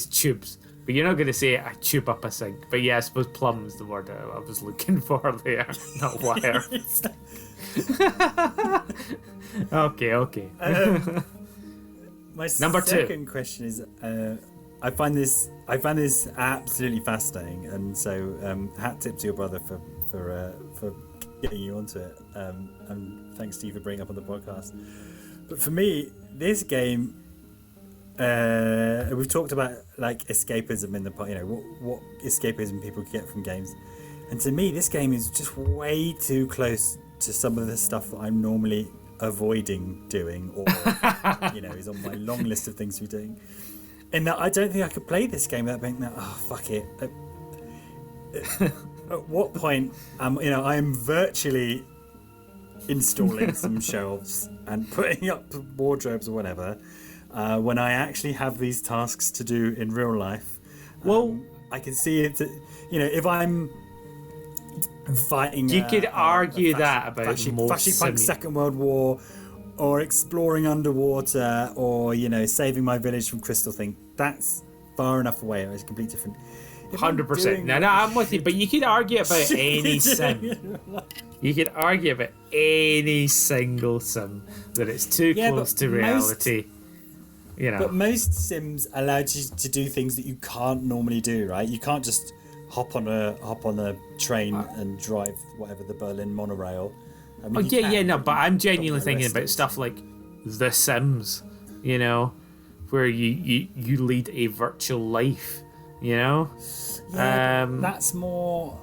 tubes. But you're not going to say I tube up a sink. But yeah, I suppose plumb is the word I was looking for there, not wire. Okay. My Number second 2. question is, I find this absolutely fascinating, and so hat tip to your brother for getting you onto it, and thanks to you for bringing it up on the podcast. But for me, this game. We've talked about like escapism in the part, what escapism people get from games, and to me this game is just way too close to some of the stuff that I'm normally avoiding doing, or is on my long list of things to be doing. And that I don't think I could play this game without being like, oh fuck it. At what point I am virtually installing some shelves and putting up wardrobes or whatever. When I actually have these tasks to do in real life, I can see it. If I'm fighting, you could argue that about flashing Second World War, or exploring underwater, or saving my village from Crystal Thing. That's far enough away. It's completely different. 100%. No, I'm with you. But you could argue about any sim. You could argue about any single sim that it's too close to reality. But most sims allow you to do things that you can't normally do, right? You can't just hop on a train and drive whatever the Berlin monorail. I mean, but I'm genuinely thinking about stuff like The Sims, where you lead a virtual life, that's more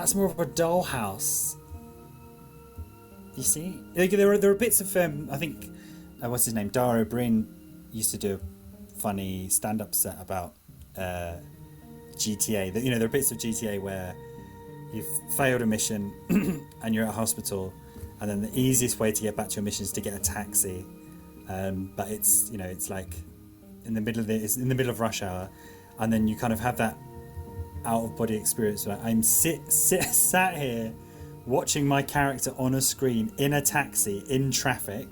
of a dollhouse. You see, there are bits of I think what's his name, Dara O'Brien used to do a funny stand-up set about GTA. There are bits of GTA where you've failed a mission and you're at a hospital, and then the easiest way to get back to your mission is to get a taxi. But it's it's like in the middle of rush hour, and then you kind of have that out-of-body experience. Like I'm sat here watching my character on a screen in a taxi in traffic.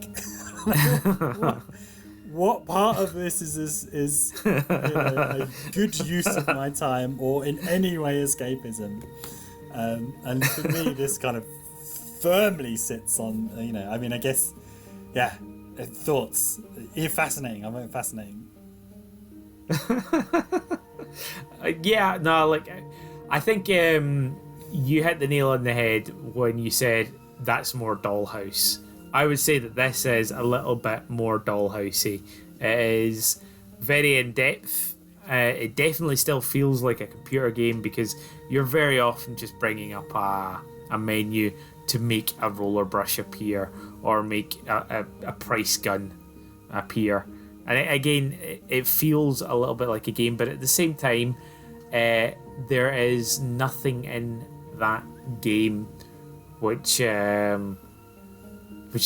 What part of this is a good use of my time, or in any way escapism? And for me, this kind of firmly sits on. I guess, thoughts. You're fascinating. I'm fascinating. I think you hit the nail on the head when you said that's more Dollhouse. I would say that this is a little bit more Dollhousey. It is very in depth. It definitely still feels like a computer game, because you're very often just bringing up a menu to make a roller brush appear, or make a price gun appear. And it feels a little bit like a game, but at the same time, there is nothing in that game which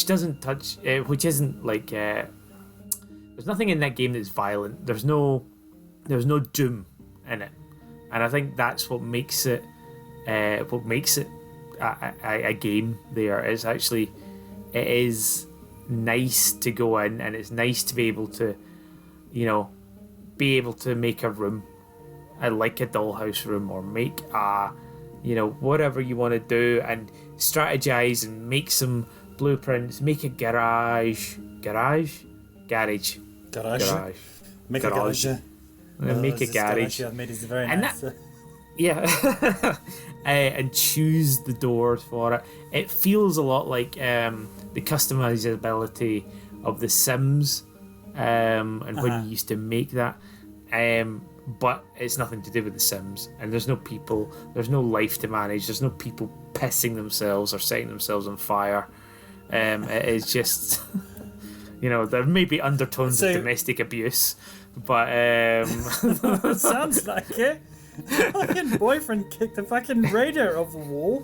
doesn't touch, which isn't like, there's nothing in that game that's violent. There's no doom in it, and I think that's what makes it a game. There is actually, it is nice to go in, and it's nice to be able to, make a room, like a dollhouse room, or make whatever you want to do, and strategize and make some blueprints, make a garage. Make a garage. Make a garage. I've made is very nice. And choose the doors for it. It feels a lot like the customizability of The Sims, and when you used to make that. but it's nothing to do with The Sims, and there's no people, there's no life to manage, there's no people pissing themselves or setting themselves on fire. It is just, there may be undertones of domestic abuse, but it sounds like it. Fucking boyfriend kicked the fucking radiator off the wall.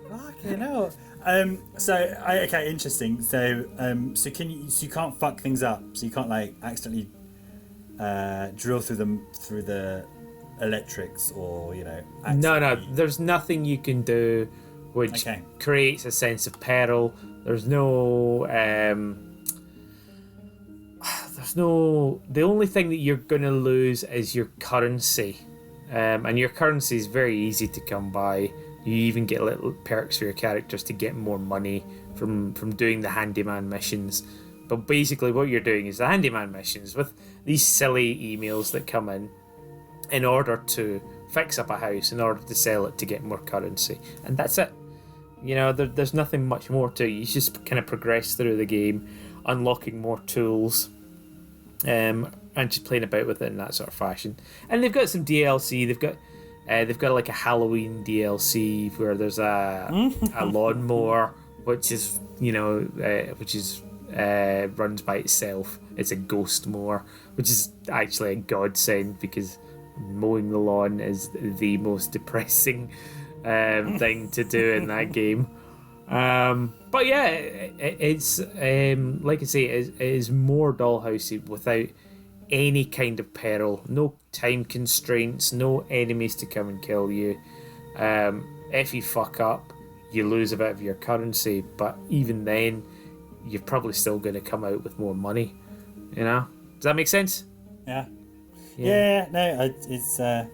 Fucking hell. Okay, interesting. So you can't fuck things up. So you can't like accidentally drill through the electrics, or No. There's nothing you can do which creates a sense of peril. There's no. The only thing that you're going to lose is your currency, and your currency is very easy to come by. You even get little perks for your characters to get more money from doing the handyman missions. But basically what you're doing is the handyman missions with these silly emails that come in order to fix up a house, in order to sell it to get more currency. And that's it. There's nothing much more to it. You just kind of progress through the game, unlocking more tools, and just playing about with it in that sort of fashion. And they've got some DLC. They've got like a Halloween DLC where there's a lawnmower, which is runs by itself. It's a ghost mower, which is actually a godsend, because mowing the lawn is the most depressing thing to do in that game. But yeah, it's like I say, it is more dollhousey without any kind of peril, no time constraints, no enemies to come and kill you. If you fuck up, you lose a bit of your currency, but even then, you're probably still going to come out with more money. Does that make sense? Yeah. No, it's. I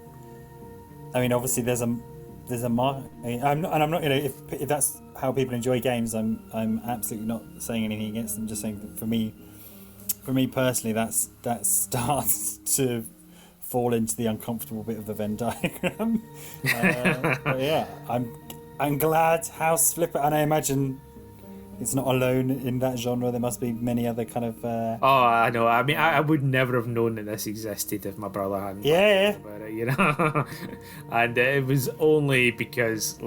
mean, obviously, there's a mark. I'm not. If that's how people enjoy games, I'm absolutely not saying anything against them. Just saying that for me personally, that starts to fall into the uncomfortable bit of the Venn diagram. But yeah, I'm glad House Flipper, and I imagine it's not alone in that genre. There must be many other kind of. Oh, I know. I mean, I would never have known that this existed if my brother hadn't. Yeah. About it, and it was only because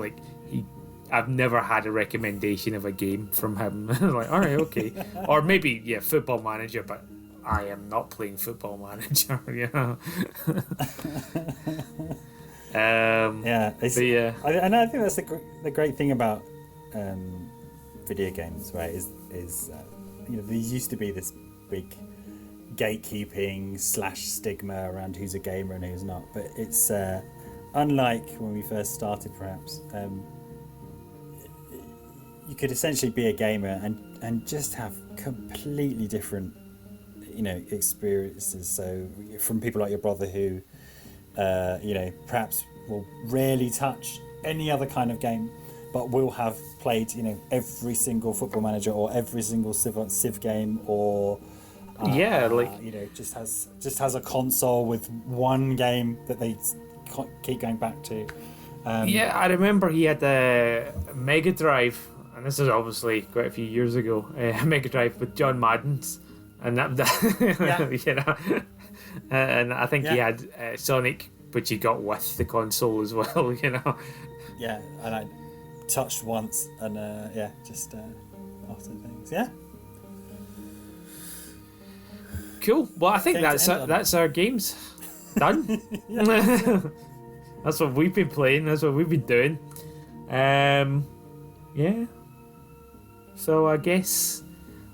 I've never had a recommendation of a game from him. Like, all right, okay, or maybe Football Manager, but I am not playing Football Manager. And I think that's the great thing about video games, right? Is there used to be this big gatekeeping / stigma around who's a gamer and who's not, but it's unlike when we first started, perhaps. You could essentially be a gamer and just have completely different experiences. So from people like your brother who perhaps will rarely touch any other kind of game, but will have played every single Football Manager or every single Civ game, or just has a console with one game that they keep going back to. I remember he had a Mega Drive, and this is obviously quite a few years ago. Mega Drive with John Madden's, and that and I think he had Sonic, which he got with the console as well. Yeah, and I touched once, and just after things. Yeah. Cool. Well, I think that's our games done. That's what we've been playing. That's what we've been doing. So I guess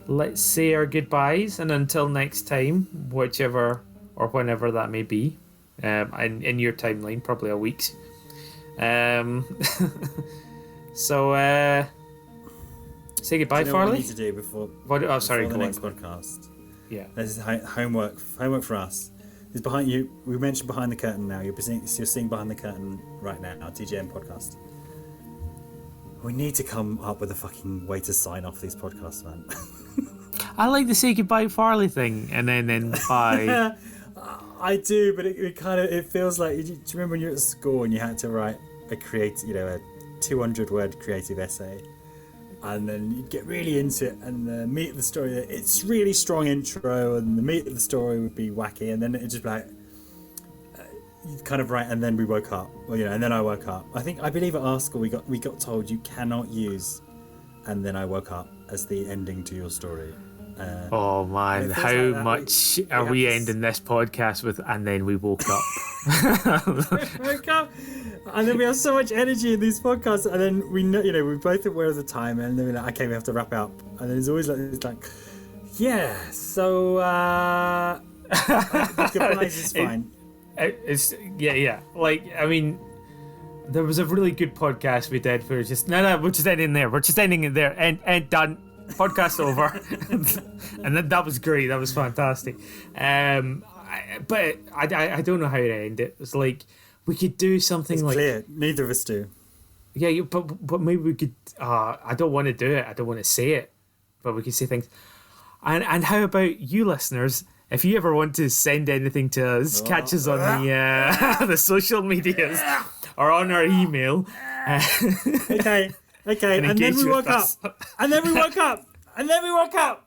let's say our goodbyes, and until next time, whichever or whenever that may be, in your timeline, probably a week's. So say goodbye, Farley. What we need to do before the next podcast. Yeah. This is homework for us. It's behind you. We mentioned behind the curtain now. You're seeing behind the curtain right now. Our TGM podcast. We need to come up with a fucking way to sign off these podcasts, man. I like the say goodbye Farley thing, and then bye. I do, but it feels like. Do you remember when you were at school and you had to write a 200-word creative essay, and then you'd get really into it, and the meat of the story, it's really strong intro, and the meat of the story would be wacky, and then it'd just be like, kind of right, and then we woke up. Well, and then I woke up. I believe at our school we got told you cannot use, and then I woke up as the ending to your story. Oh man, how like much are we ending this podcast with? And then we woke up. Woke up, and then we have so much energy in these podcasts, and then we know, we both aware of the time, and then we're like, okay, we have to wrap up, and then it's always like, yeah, so the goodbyes is fine. It's yeah. Like, I mean, there was a really good podcast we did. We're just we're just ending there. We're just ending it there. And done. Podcast over. And that was great. That was fantastic. But I don't know how to end it. It's like we could do something it's like clear. Neither of us do. Yeah, but maybe we could. I don't want to do it. I don't want to say it. But we could say things. And how about you, listeners? If you ever want to send anything to us, catch us on the the social medias or on our email. Okay. And then we woke up. And then we woke up. And then we woke up.